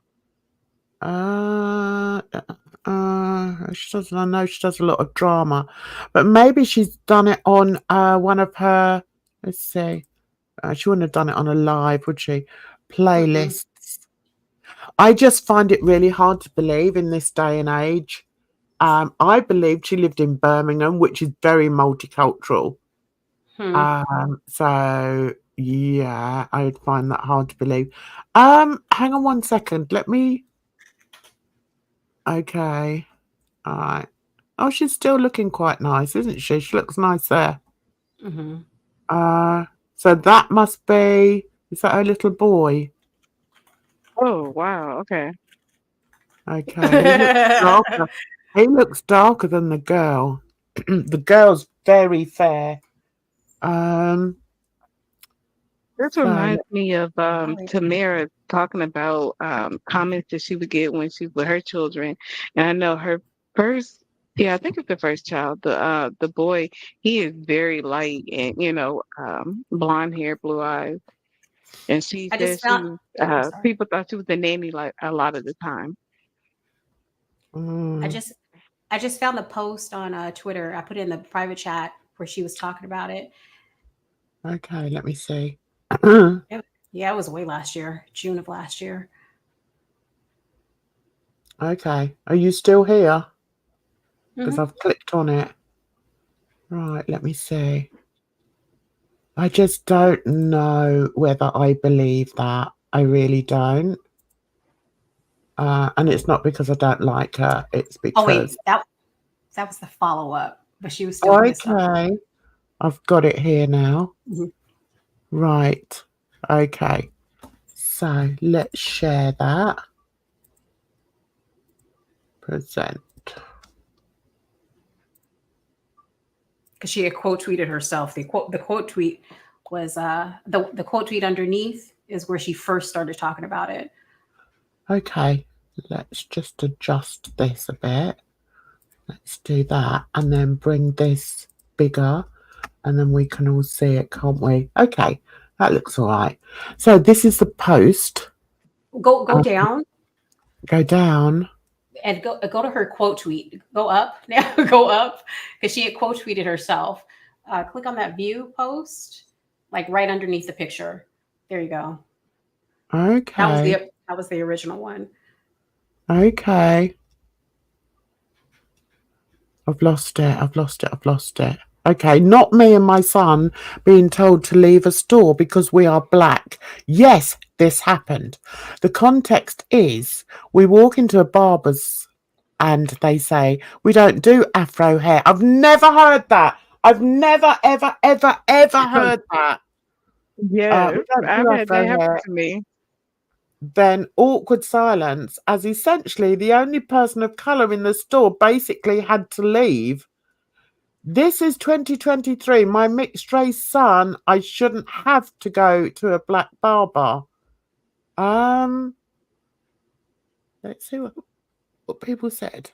She doesn't. I know she does a lot of drama, but maybe she's done it on one of her. Let's see. She wouldn't have done it on a live, would she? Playlists. I just find it really hard to believe in this day and age. I believed she lived in Birmingham, which is very multicultural. So yeah, I would find that hard to believe. Hang on one second. Let me. Okay. All right. Oh, she's still looking quite nice, isn't she? She looks nice there. So that must be. Is that her little boy? Oh wow. Okay. Okay. He looks darker than the girl. The girl's very fair. This reminds me of Tamara talking about comments that she would get when she was with her children. And I know her first, I think it's the first child, the boy, he is very light and, you know, blonde hair, blue eyes. And she said people thought she was the nanny like a lot of the time. I just found the post on Twitter. I put it in the private chat where she was talking about it. Okay, let me see. Yeah, it was way last year, June of last year. Okay, are you still here? Because I've clicked on it. Right, let me see. I just don't know whether I believe that. I really don't. And it's not because I don't like her. It's Oh wait, because... that was the follow-up, but she was still pissed off. Okay. I've got it here now. Mhm. Right. Okay. So let's share that. Present. Because she had quote tweeted herself. The quote tweet was the quote tweet underneath is where she first started talking about it. Okay. Let's just adjust this a bit. Let's do that and then bring this bigger and then we can all see it, can't we? Okay. That looks all right. So this is the post. Go down. Go down. And go to her quote tweet. Go up now. Go up because she had quote tweeted herself. Click on that view post, like right underneath the picture. There you go. Okay. That was the original one. Okay. I've lost it. Okay, not me and my son being told to leave a store because we are black. Yes, this happened. The context is we walk into a barber's and they say, we don't do afro hair. I've never heard that. I've never, ever, ever, ever heard that. Yeah, We don't I've do had that afro happen hair. to me. Then awkward silence, as essentially the only person of colour in the store basically had to leave. This is 2023. My mixed race son, I shouldn't have to go to a black barber. Let's see what people said.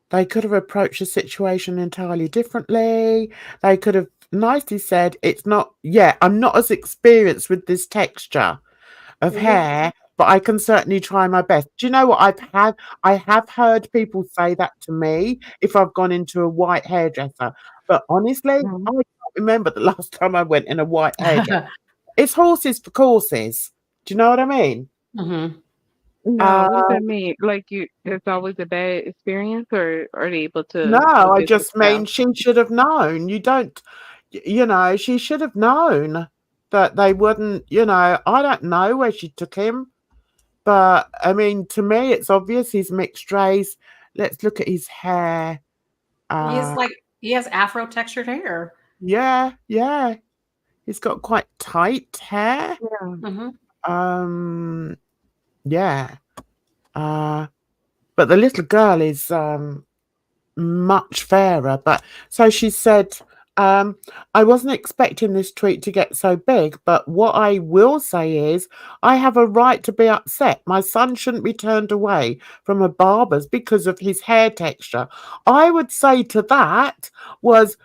They could have approached the situation entirely differently. They could have nicely said, it's not, I'm not as experienced with this texture of hair, but I can certainly try my best. Do you know what I have heard people say that to me if I've gone into a white hairdresser. But honestly, I can't remember the last time I went in a white hairdresser. It's horses for courses. Do you know what I mean? Mm-hmm. No, what does that mean? Like it's always a bad experience, or are they able to? No, do I this just mean themselves? she should have known. She should have known that they wouldn't, I don't know where she took him. But, I mean, to me, it's obvious he's mixed race. Let's look at his hair. He has afro textured hair. Yeah. He's got quite tight hair. Yeah. Mm-hmm. Yeah. But the little girl is much fairer. But so she said, I wasn't expecting this tweet to get so big, but what I will say is I have a right to be upset. My son shouldn't be turned away from a barber's because of his hair texture. I would say to that was,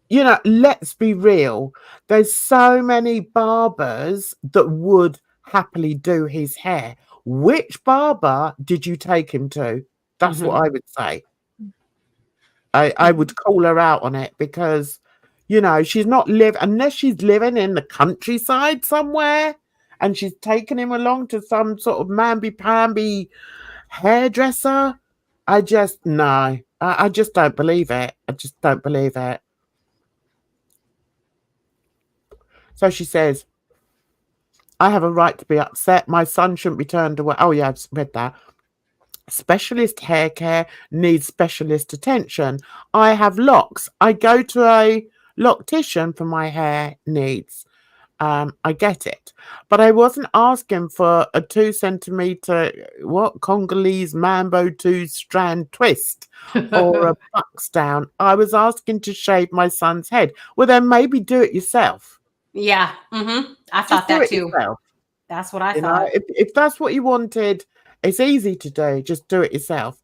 let's be real. There's so many barbers that would happily do his hair. Which barber did you take him to? That's what I would say. I would call her out on it because, she's not unless she's living in the countryside somewhere and she's taken him along to some sort of mamby-pamby hairdresser. I just don't believe it. I just don't believe it. So she says, I have a right to be upset. My son shouldn't be turned away. Oh, yeah, I've read that. Specialist hair care needs specialist attention. I have locks. I go to a loctician for my hair needs. I get it. But I wasn't asking for a 2 centimeter, Congolese mambo 2-strand twist or a bucks down. I was asking to shave my son's head. Well, then maybe do it yourself. Yeah. Mm-hmm. I thought that too. Yourself. That's what I thought. If that's what you wanted, it's easy to do. Just do it yourself.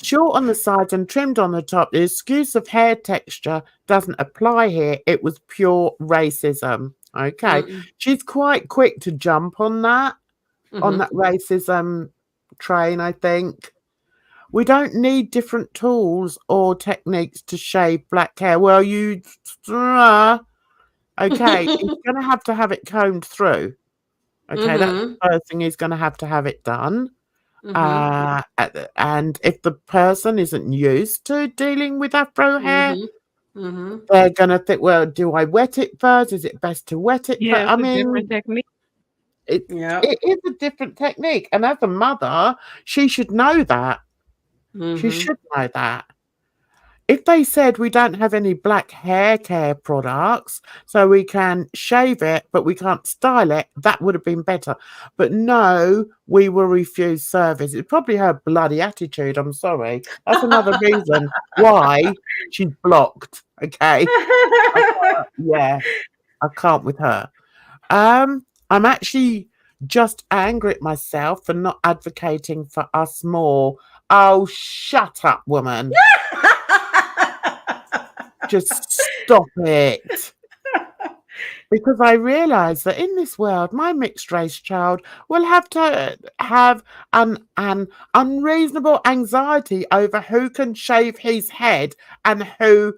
Short on the sides and trimmed on the top. The excuse of hair texture doesn't apply here. It was pure racism. Okay. She's quite quick to jump on that, on that racism train, I think. We don't need different tools or techniques to shave black hair. Well, okay, he's going to have it combed through. Okay, that's the first thing he's going to have it done. And if the person isn't used to dealing with afro hair, Mm-hmm. they're gonna think, well, do I wet it first? Is it best to wet it first? Yeah, I it's a different mean, technique. it Yep. is a different technique, and as a mother, she should know that. She should know that. If they said we don't have any black hair care products, so we can shave it, but we can't style it, that would have been better. But no, we will refuse service. It's probably her bloody attitude. I'm sorry. That's another reason why she's blocked. Okay. Yeah, I can't with her. I'm actually just angry at myself for not advocating for us more. Oh, shut up, woman. Just stop it. Because I realise that in this world, my mixed race child will have to have an unreasonable anxiety over who can shave his head and who,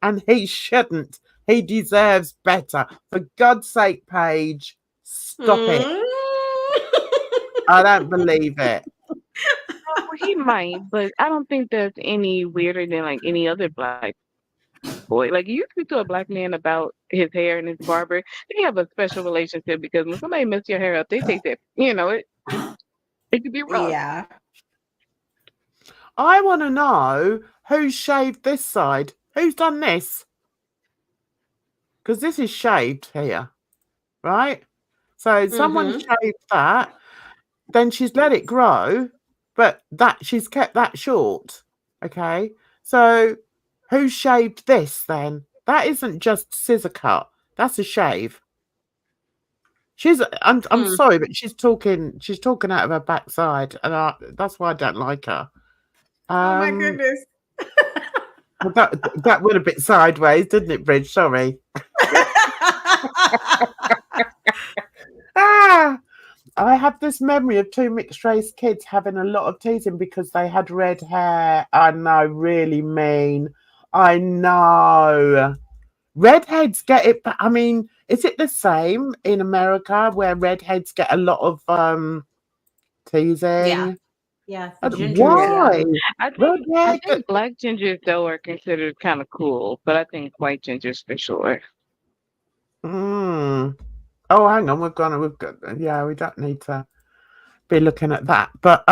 and he shouldn't. He deserves better. For God's sake, Paige, stop it. I don't believe it. Well, he might, but I don't think that's any weirder than like any other black boy. Like you speak to a black man about his hair and his barber, they have a special relationship because when somebody messes your hair up, they take that. It could be rough. Yeah. I want to know who shaved this side. Who's done this? Because this is shaved here, right? So someone shaved that, then she's let it grow, but that she's kept that short. Okay, so who shaved this then? That isn't just scissor cut. That's a shave. I'm sorry, but she's talking out of her backside, and that's why I don't like her. Oh my goodness. That went a bit sideways, didn't it, Bridge? Sorry. I have this memory of two mixed race kids having a lot of teasing because they had red hair. I know, really mean. I know. Redheads get it, but I mean, is it the same in America where redheads get a lot of teasing? Yeah. Why? I think black gingers though are considered kind of cool, but I think white gingers for sure. Oh, hang on, we don't need to be looking at that. But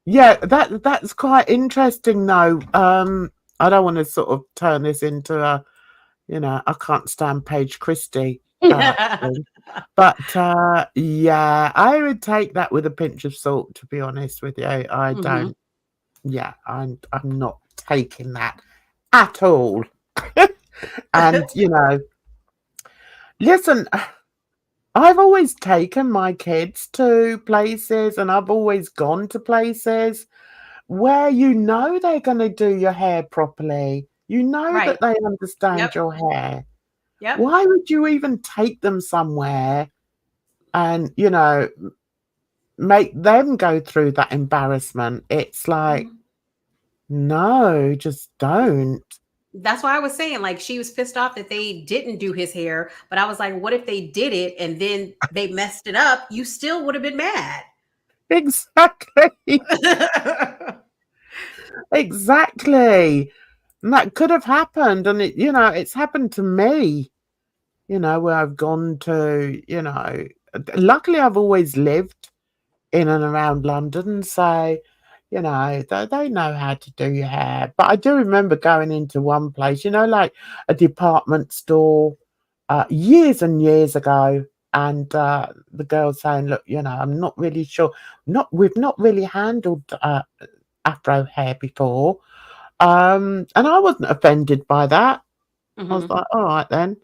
yeah, that's quite interesting though. I don't want to sort of turn this into a, I can't stand Paige Christie. But yeah, I would take that with a pinch of salt, to be honest with you. I don't. Yeah, I'm not taking that at all. And listen, I've always taken my kids to places, and I've always gone to places where they're going to do your hair properly. That they understand your hair. Yep. Why would you even take them somewhere and, make them go through that embarrassment? It's like, no, just don't. That's why I was saying, like, she was pissed off that they didn't do his hair. But I was like, what if they did it and then they messed it up? You still would have been mad. Exactly. Exactly. And that could have happened. And it's happened to me, where I've gone to, luckily I've always lived in and around London. So, they know how to do your hair. But I do remember going into one place, like a department store years and years ago. And the girl saying, look, I'm not really sure. We've not really handled afro hair before. And I wasn't offended by that. I was like, all right then.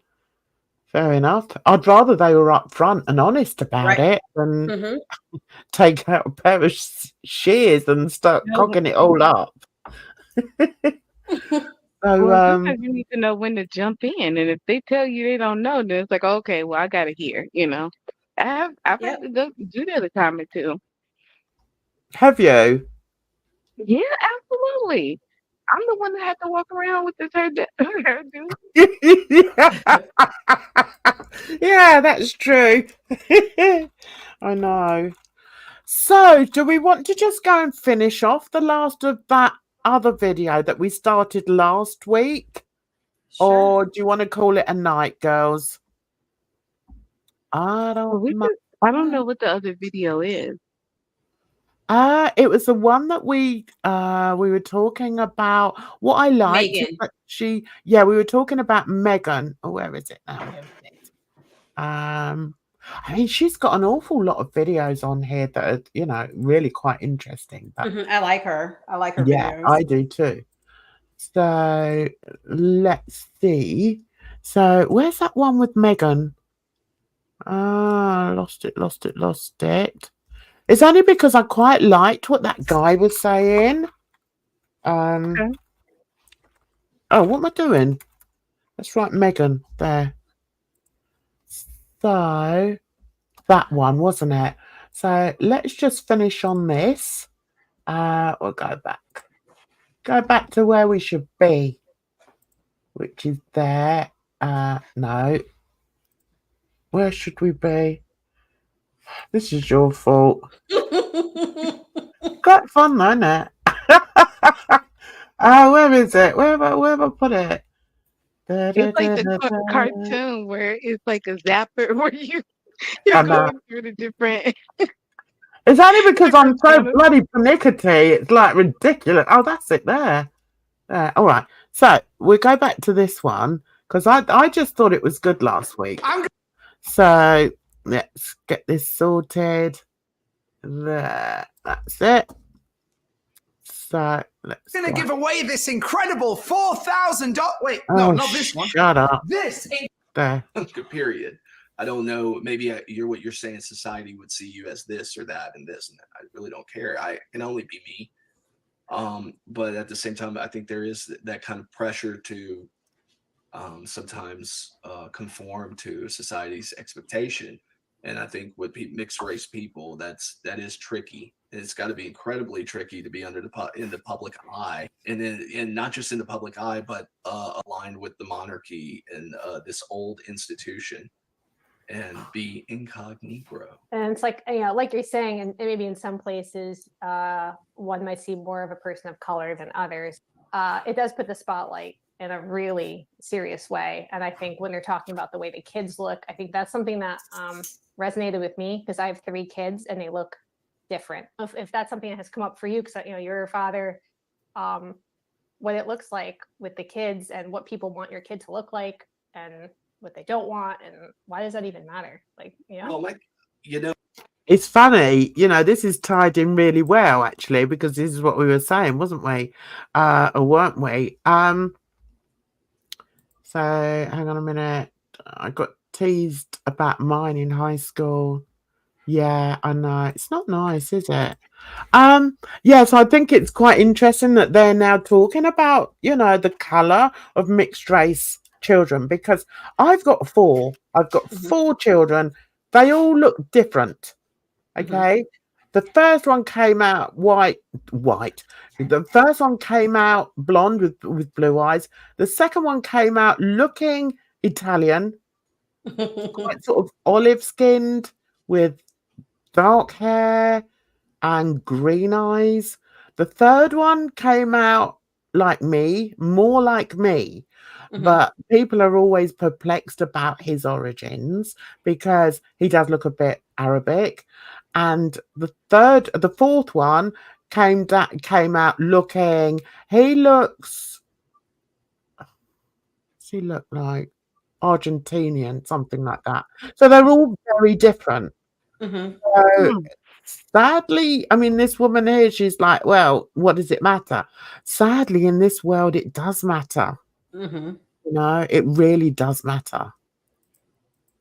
Fair enough. I'd rather they were upfront and honest about it than take out a pair of shears and start cocking it all up. So, sometimes you need to know when to jump in, and if they tell you they don't know, then it's like, okay, well, I got to hear. I've had to go do that a time or two. Have you? Yeah, absolutely. I'm the one that had to walk around with this hairdo. Yeah, that's true. I know. So, do we want to just go and finish off the last of that other video that we started last week? Or do you want to call it a night, girls? I don't know. I don't know what the other video is. It was the one that we were talking about what I liked. Megan. We were talking about Megan. Oh, where is it now? Where is it? I mean, she's got an awful lot of videos on here that are, you know, really quite interesting. But I like her. I like her yeah, videos. I do too. So let's see. So where's that one with Megan? Lost it. It's only because I quite liked what that guy was saying. Okay. Oh, what am I doing? Let's write Megan there. So that one, wasn't it? So let's just finish on this. We'll go back. Go back to where we should be, which is there. No. Where should we be? This is your fault. Quite fun, though, isn't it? Where is it? Where have I put it? It's like the cartoon where it's like a zapper where you're going through the different. It's only because I'm so bloody pernickety. It's like ridiculous. Oh, that's it there. There. All right. So we'll go back to this one because I just thought it was good last week. So let's get this sorted. There. That's it. So let's going to give away this incredible $4,000. Wait, oh, no, not this one. Shut up. This ain't there. Period. I don't know. Maybe what you're saying. Society would see you as this or that and this, and I really don't care. I can only be me. But at the same time, I think there is that kind of pressure to sometimes conform to society's expectation. And I think with mixed race people, that is tricky. It's got to be incredibly tricky to be in the public eye, and not just in the public eye, but aligned with the monarchy and this old institution, and be incognito. And it's like, you know, like you're saying, and maybe in some places, one might see more of a person of color than others. It does put the spotlight in a really serious way. And I think when they're talking about the way the kids look, I think that's something that resonated with me because I have 3 kids and they look different. If that's something that has come up for you, because, you know, you're a father, what it looks like with the kids and what people want your kid to look like and what they don't want, and why does that even matter? Like, you know, well, like, you know, it's funny, you know, this is tied in really well actually, because this is what we were saying, wasn't we? Or weren't we? So hang on a minute. I got teased about mine in high school. Yeah, I know. It's not nice, is it? Yeah, so I think it's quite interesting that they're now talking about, you know, the colour of mixed race children, because I've got 4. I've got 4 children. They all look different. Okay. The first one came out white. The first one came out blonde with blue eyes. The second one came out looking Italian, quite sort of olive skinned with dark hair and green eyes. The third one came out like me, more like me. But people are always perplexed about his origins because he does look a bit Arabic. And the fourth one came out looking. He looks. Does he look like Argentinian, something like that? So they're all very different. So sadly, I mean, this woman here, she's like, well, what does it matter? Sadly, in this world, it does matter. You know, it really does matter.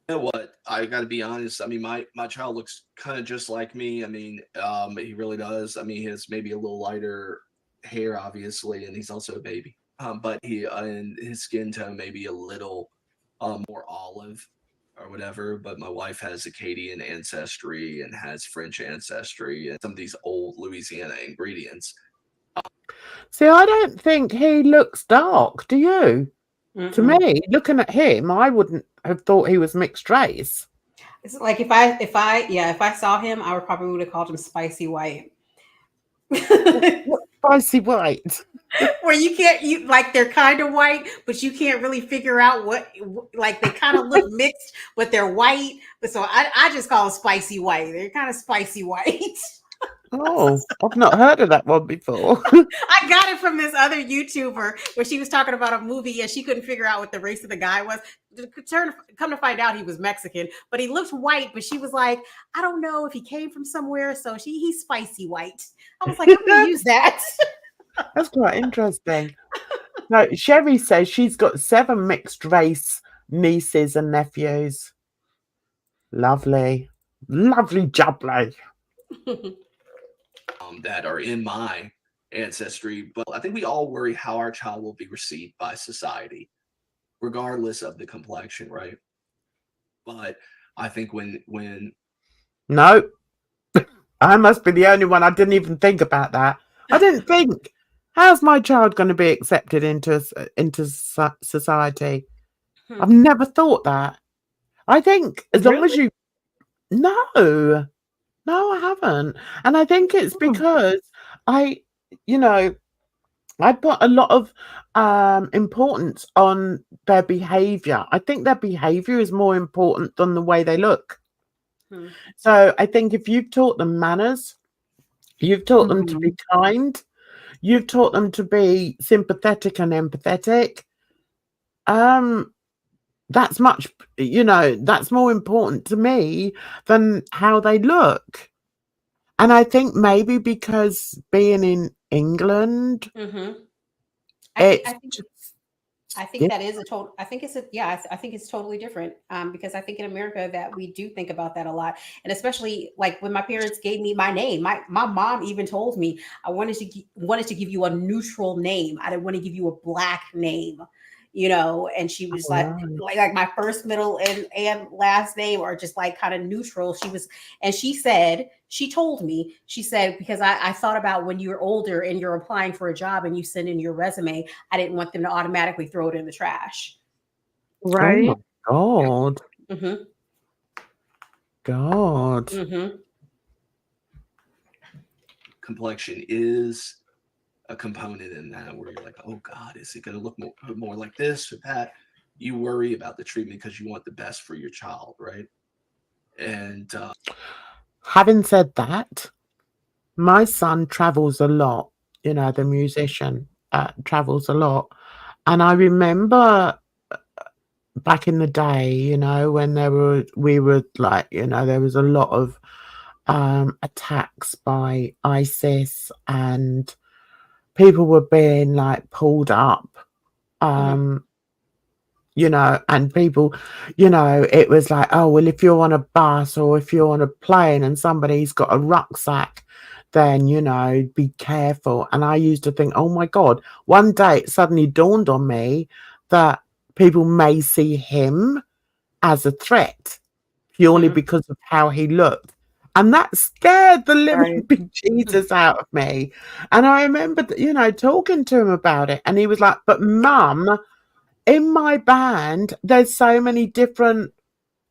You know what? I got to be honest. I mean, my child looks kind of just like me. I mean, he really does. I mean, he has maybe a little lighter hair, obviously, and he's also a baby. But and his skin tone maybe a little more olive or whatever. But my wife has Acadian ancestry and has French ancestry and some of these old Louisiana ingredients. See, I don't think he looks dark. Do you? To me, looking at him, I wouldn't have thought he was mixed race. It's like if I saw him, I would probably would have called him spicy white. Spicy white. Where you like they're kind of white, but you can't really figure out like they kind of look mixed, but they're white. But so I just call them spicy white. They're kind of spicy white. Oh, I've not heard of that one before. I got it from this other YouTuber where she was talking about a movie and she couldn't figure out what the race of the guy was. Come to find out, he was Mexican, but he looked white. But she was like, I don't know if he came from somewhere, so he's spicy white. I was like, I'm gonna use that. That's quite interesting. No, Sherry says she's got 7 mixed race nieces and nephews. Lovely. Lovely jubbly. That are in my ancestry, but I think we all worry how our child will be received by society, regardless of the complexion, right? But I think when No, I must be the only one. I didn't even think about that. I didn't think, how's my child going to be accepted into society? I've never thought that. I think as long as you, no, I haven't. And I think it's because I put a lot of importance on their behavior. I think their behavior is more important than the way they look. So I think if you've taught them manners, you've taught them to be kind, you've taught them to be sympathetic and empathetic, that's much, that's more important to me than how they look. And I think maybe because being in England, I think that is a total. I think I think it's totally different because I think in America that we do think about that a lot, and especially like when my parents gave me my name. My mom even told me I wanted to give you a neutral name. I didn't want to give you a black name, And she was like my first, middle, and last name are just like kind of neutral. She told me, because I thought about when you're older and you're applying for a job and you send in your resume, I didn't want them to automatically throw it in the trash. Right. Oh my God. Mm-hmm. God. Mm-hmm. complexion is a component in that where you're like, oh God, is it going to look more like this or that? You worry about the treatment because you want the best for your child, right? And having said that, my son travels a lot, the musician travels a lot. And I remember back in the day, when we were like, there was a lot of attacks by ISIS and people were being like pulled up, and people, it was like, oh, well, if you're on a bus or if you're on a plane and somebody's got a rucksack, then, be careful. And I used to think, oh my God, one day it suddenly dawned on me that people may see him as a threat purely because of how he looked. And that scared the living bejesus out of me. And I remember, talking to him about it. And he was like, but Mum, in my band, there's so many different,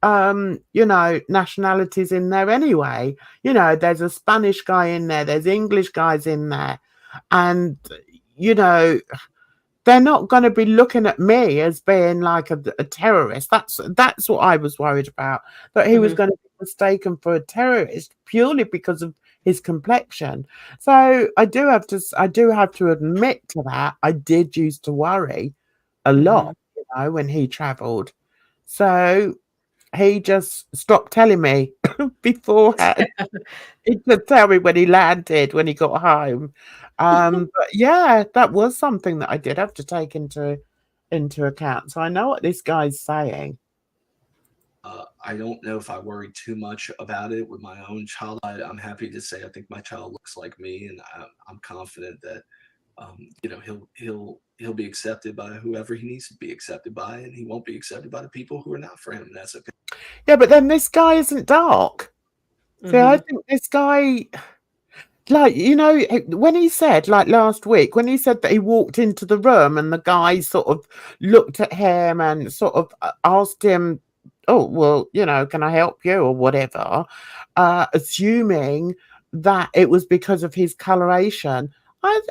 nationalities in there anyway. There's a Spanish guy in there. There's English guys in there. And, they're not going to be looking at me as being like a terrorist. That's what I was worried about, that he was going to be mistaken for a terrorist purely because of his complexion. So I do have to admit to that. I did used to worry a lot, when he traveled. So he just stopped telling me beforehand. He could tell me when he landed, when he got home. But yeah, that was something that I did have to take into account. So I know what this guy's saying. I don't know if I worry too much about it with my own child. I'm happy to say I think my child looks like me, and I'm confident that he'll be accepted by whoever he needs to be accepted by, and he won't be accepted by the people who are not for him. And that's okay. Yeah, but then this guy isn't dark. See, I think this guy, like, when he said, like last week, when he said that he walked into the room and the guy sort of looked at him and sort of asked him oh, well, you know, can I help you or whatever, assuming that it was because of his coloration. I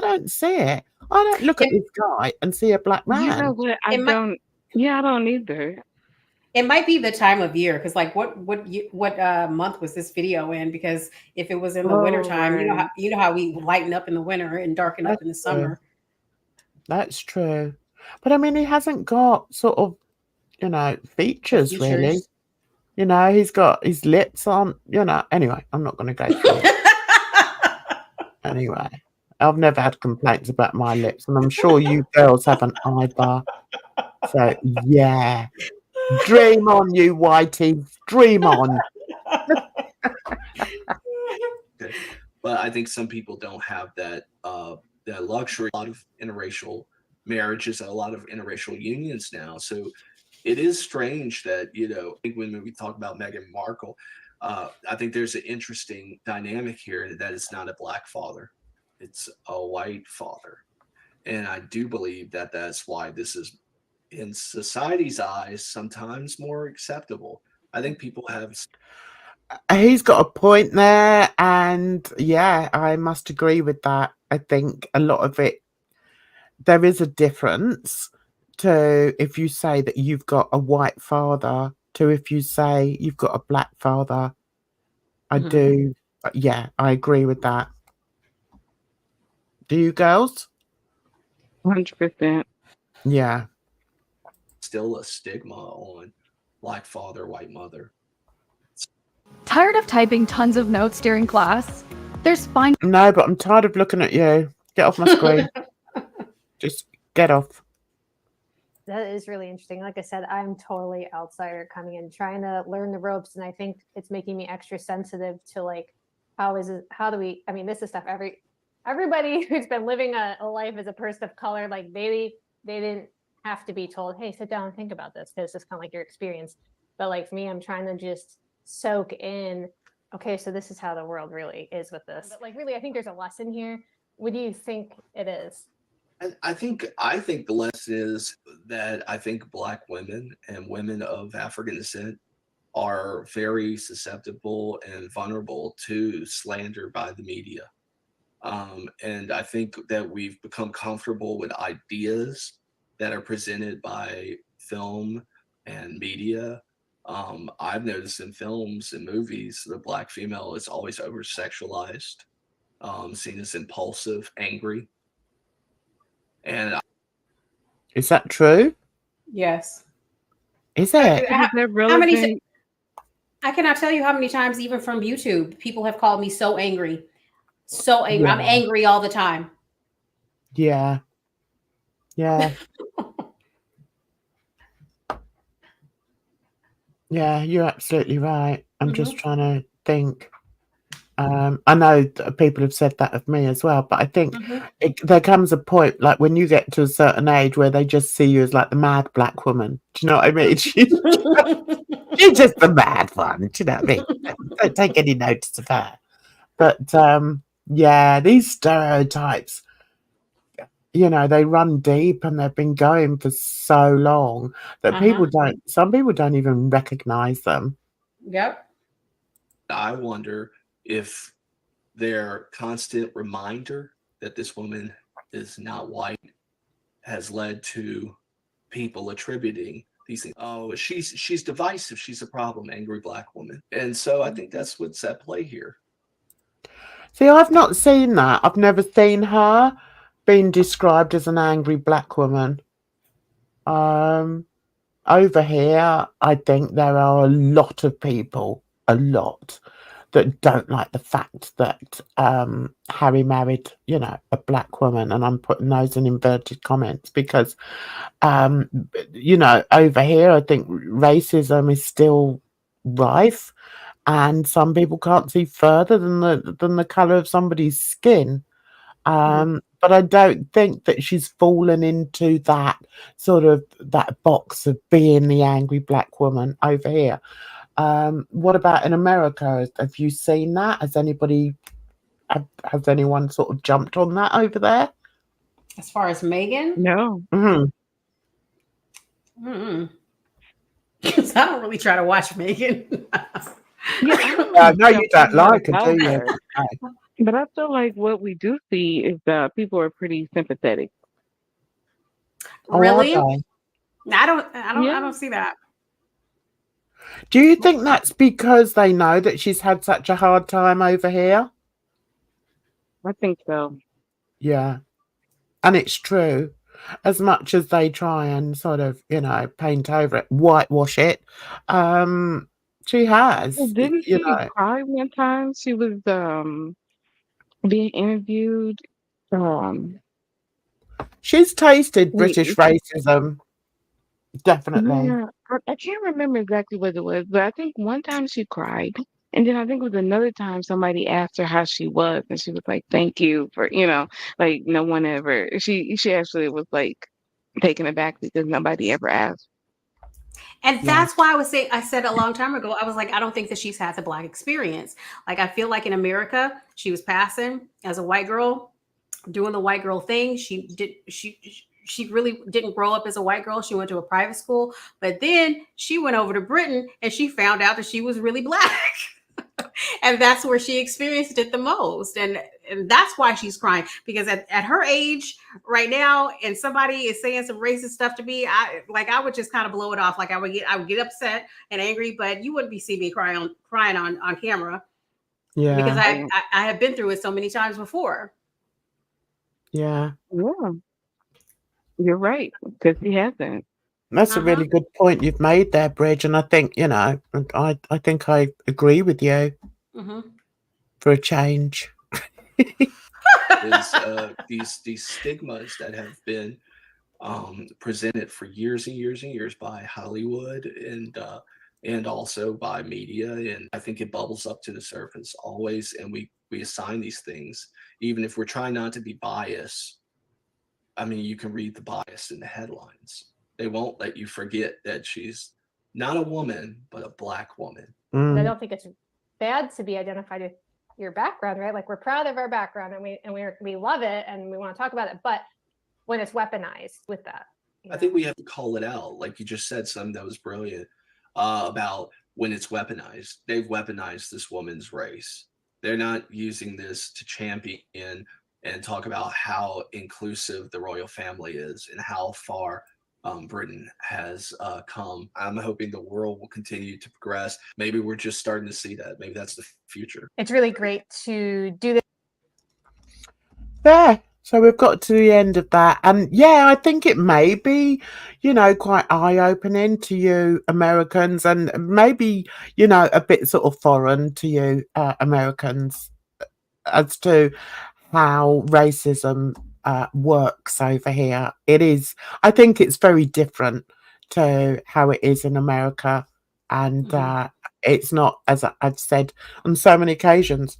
don't see it. I don't look at It, this guy and see a black You know man. what? I it might don't. Yeah, I don't either. it might be the time of year because like what month was this video in? Because if it was in the winter Oh, time, right. you know how we lighten up in the winter and darken up That's in the true. summer. That's true. But I mean, he hasn't got sort of, you know, features really. Features. You know, he's got his lips on, you know. Anyway, I'm not going to go through it. Anyway, I've never had complaints about my lips, and I'm sure you girls haven't either. So, yeah. Dream on, you whitey. Dream on. Okay. But I think some people don't have that that luxury. A lot of interracial marriages and a lot of interracial unions now. So it is strange that, you know, I think when we talk about Meghan Markle, I think there's an interesting dynamic here that it's not a black father, it's a white father. And I do believe that that's why this is, in society's eyes, sometimes more acceptable. I think people have. He's got a point there, and yeah, I must agree with that. I think a lot of it, there is a difference to if you say that you've got a white father to if you say you've got a black father. I Mhm. do. Yeah, I agree with that. Do you girls? 100%. Yeah. Still a stigma on black father, white mother. Tired of typing tons of notes during class? There's fine. No, but I'm tired of looking at you. Get off my screen. Just get off. That is really interesting. Like I said, I'm totally outsider coming in, trying to learn the ropes, and I think it's making me extra sensitive to like, how do we? I mean, this is stuff everybody who's been living a life as a person of color, like they didn't have to be told, hey, sit down and think about this, because it's kind of like your experience. But like for me, I'm trying to just soak in. Okay, so this is how the world really is with this. But like, really, I think there's a lesson here. What do you think it is? I think the lesson is that I think black women and women of African descent are very susceptible and vulnerable to slander by the media. And I think that we've become comfortable with ideas that are presented by film and media. I've noticed in films and movies, the black female is always over sexualized, seen as impulsive, angry. And Is that true? Yes. Is it? Is that How many? relevant? I cannot tell you how many times, even from YouTube, people have called me so angry. So angry. I'm Yeah. angry all the time. Yeah. Yeah. Yeah, you're absolutely right. I'm just trying to think. I know that people have said that of me as well, but I think there comes a point, like when you get to a certain age, where they just see you as like the mad black woman. Do you know what I mean? You're just the mad one. Do you know what I mean? Don't take any notice of her. But yeah, these stereotypes, you know, they run deep and they've been going for so long that some people don't even recognize them. Yep. I wonder if their constant reminder that this woman is not white has led to people attributing these things. Oh, she's divisive. She's a problem, angry black woman. And so I think that's what's at play here. See, I've not seen that. I've never seen her being described as an angry black woman. Over here, I think there are a lot of people, that don't like the fact that Harry married, you know, a black woman, and I'm putting those in inverted comments because, you know, over here, I think racism is still rife, and some people can't see further than the color of somebody's skin. But I don't think that she's fallen into that sort of that box of being the angry black woman over here. What about in America? Have you seen that? Has anyone sort of jumped on that over there? As far as Megan? No. Mm-hmm. because I don't really try to watch Megan. Yeah, I don't really No, tell you don't too much like her, about do you? her. No. But I feel like what we do see is that people are pretty sympathetic. Oh, are Really? they? I Yeah, don't see that. Do you think that's because they know that she's had such a hard time over here? I think so. Yeah. And it's true. As much as they try and sort of, paint over it, whitewash it, she Well, has, didn't she cry one time? She was being interviewed. Um, she's tasted British we- racism, definitely. yeah, I can't remember exactly what it was, but I think one time she cried, and then I think it was another time somebody asked her how she was, and she was like, "Thank you for," like no one ever. She actually was like taken aback because nobody ever asked. And Yeah. that's why I said a long time ago, I was like, I don't think that she's had the Black experience. Like, I feel like in America, she was passing as a white girl, doing the white girl thing. She really didn't grow up as a white girl. She went to a private school, but then she went over to Britain and she found out that she was really Black. And that's where she experienced it the most. And that's why she's crying, because at her age right now, and somebody is saying some racist stuff to me, I would just kind of blow it off. Like I would get upset and angry, but you wouldn't be seeing me crying on camera, because Yeah. I have been through it so many times before. Yeah. Yeah, you're right, because she hasn't. That's a really good point you've made there, Bridge. And I think, I think I agree with you for a change. Is these stigmas that have been presented for years and years and years by Hollywood and also by media, and I think it bubbles up to the surface always, and we assign these things, even if we're trying not to be biased. I mean, you can read the bias in the headlines. They won't let you forget that she's not a woman, but a Black woman. And I don't think it's bad to be identified with your background, right? Like, we're proud of our background and we love it and we want to talk about it. But when it's weaponized with that, I think we have to call it out. Like you just said, something that was brilliant about when it's weaponized. They've weaponized this woman's race. They're not using this to champion and talk about how inclusive the royal family is and how far Britain has come. I'm hoping the world will continue to progress. Maybe we're just starting to see that. Maybe that's the future. it's really great to do this. There. So we've got to the end of that. And yeah, I think it may be, quite eye-opening to you Americans, and maybe, a bit sort of foreign to you Americans as to how racism works over here. I think it's very different to how it is in America. And it's not, as I've said on so many occasions,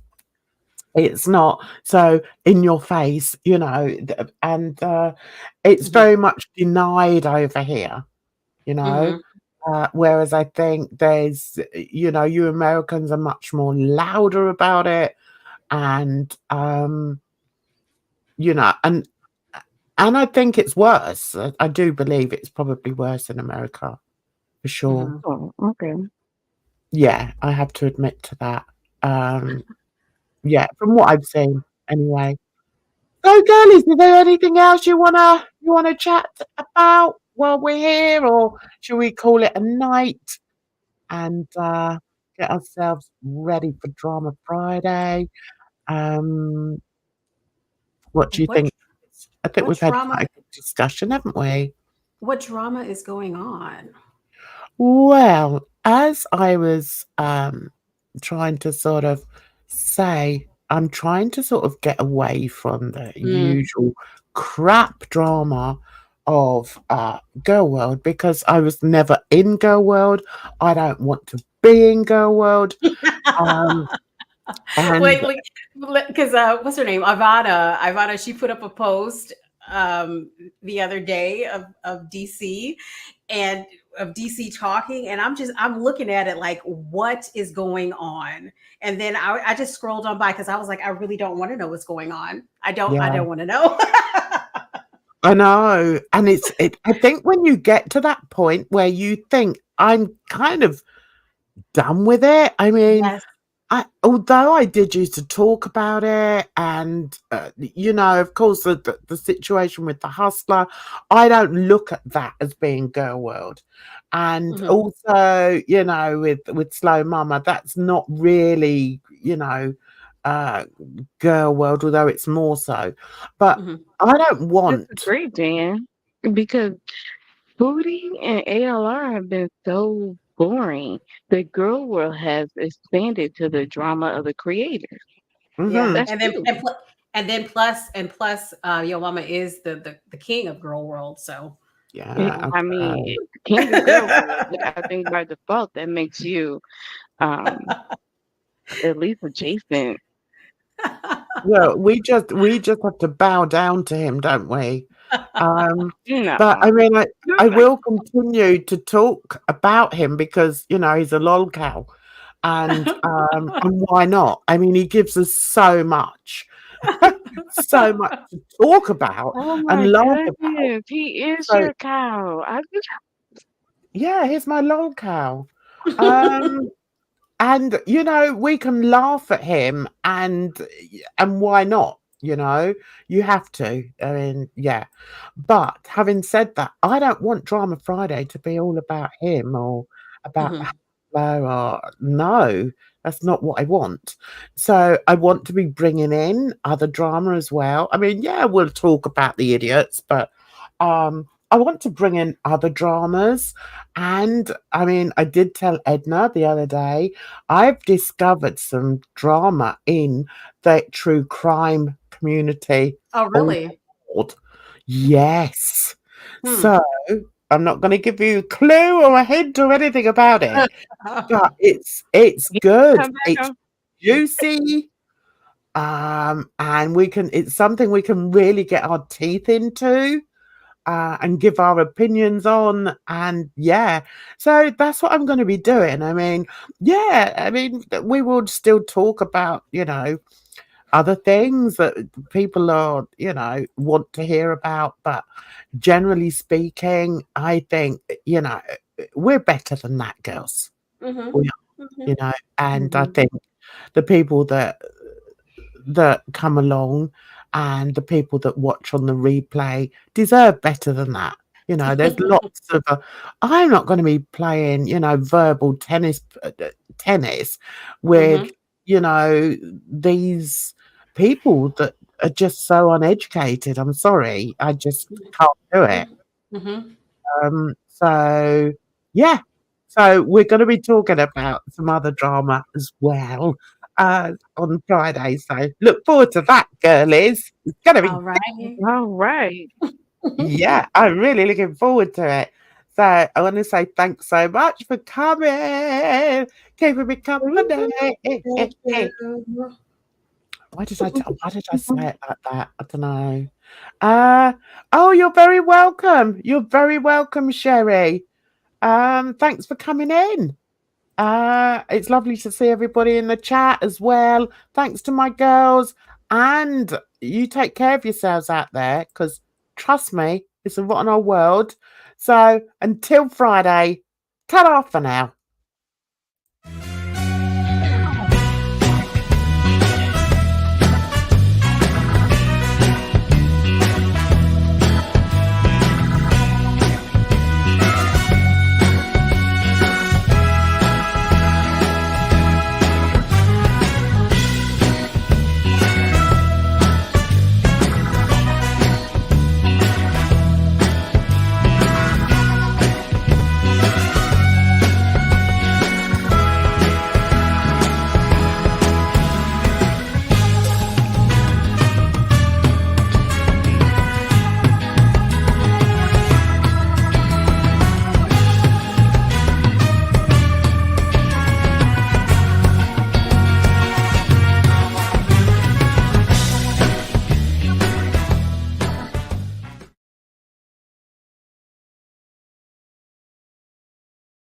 it's not so in your face, and it's very much denied over here, whereas I think there's, you Americans are much more louder about it, and and I think it's worse. I do believe it's probably worse in America, for sure. Oh, okay. Yeah, I have to admit to that. Yeah, from what I've seen, anyway. So, girlies, is there anything else you wanna chat about while we're here, or should we call it a night and get ourselves ready for Drama Friday? What do you think? I think what we've had drama- quite a good discussion, haven't we? What drama is going on? Well, as I was trying to sort of say, I'm trying to sort of get away from the usual crap drama of Girl World, because I was never in Girl World. I don't want to be in Girl World. Wait, because what's her name? Ivana, she put up a post the other day of DC and of DC talking, and I'm looking at it like, what is going on? And then I just scrolled on by because I was like, I really don't want to know what's going on. I don't want to know. I know. And I think when you get to that point where you think I'm kind of done with it. I mean, Yes. although I did used to talk about it, and you know, of course, the situation with the hustler, I don't look at that as being girl world. And also, you know, with Slow Mama, that's not really, you know, girl world, although it's more so. But I don't want. Disagree, Dan, because Booty and ALR have been so boring. The girl world has expanded to the drama of the creators. Yeah, That's and true. then plus, Yo Mama is the king of girl world. So Yeah, I mean, King of Girl World, I think by default that makes you at least adjacent. well, we just have to bow down to him, don't we? No. But I mean, I will continue to talk about him because, you know, he's a lolcow, and why not? I mean, he gives us so much, so much to talk about Oh my and laugh about. goodness, he is So your cow. yeah, here's my lolcow. And you know, we can laugh at him, and why not? You know, you have to. I mean, yeah. But having said that, I don't want Drama Friday to be all about him or about her, or no, that's not what I want. So I want to be bringing in other drama as well. I mean, yeah, we'll talk about the idiots, but I want to bring in other dramas. And I mean, I did tell Edna the other day, I've discovered some drama in the true crime community. oh really? Lord. Yes. So I'm not going to give you a clue or a hint or anything about it, but it's good. Come back It's on. juicy. And it's something we can really get our teeth into. And give our opinions on, and yeah, so that's what I'm going to be doing. I mean, yeah, I mean, we will still talk about, you know, other things that people are, you know, want to hear about, but generally speaking, I think, you know, we're better than that, girls. We are, you know, and I think the people that come along and the people that watch on the replay deserve better than that. You know, there's lots of. I'm not going to be playing, you know, verbal tennis with, you know, these people that are just so uneducated. I'm sorry, I just can't do it. So yeah, so we're going to be talking about some other drama as well on Friday. So look forward to that, girlies. It's going to be All right. All right. yeah, I'm really looking forward to it. So I want to say thanks so much for coming, keeping me company. Why did I say it like that? I don't know. Oh, you're very welcome. You're very welcome, Sherry. Thanks for coming in. It's lovely to see everybody in the chat as well. Thanks to my girls, and you take care of yourselves out there, because trust me, it's a rotten old world. So until Friday, ta-ra for now.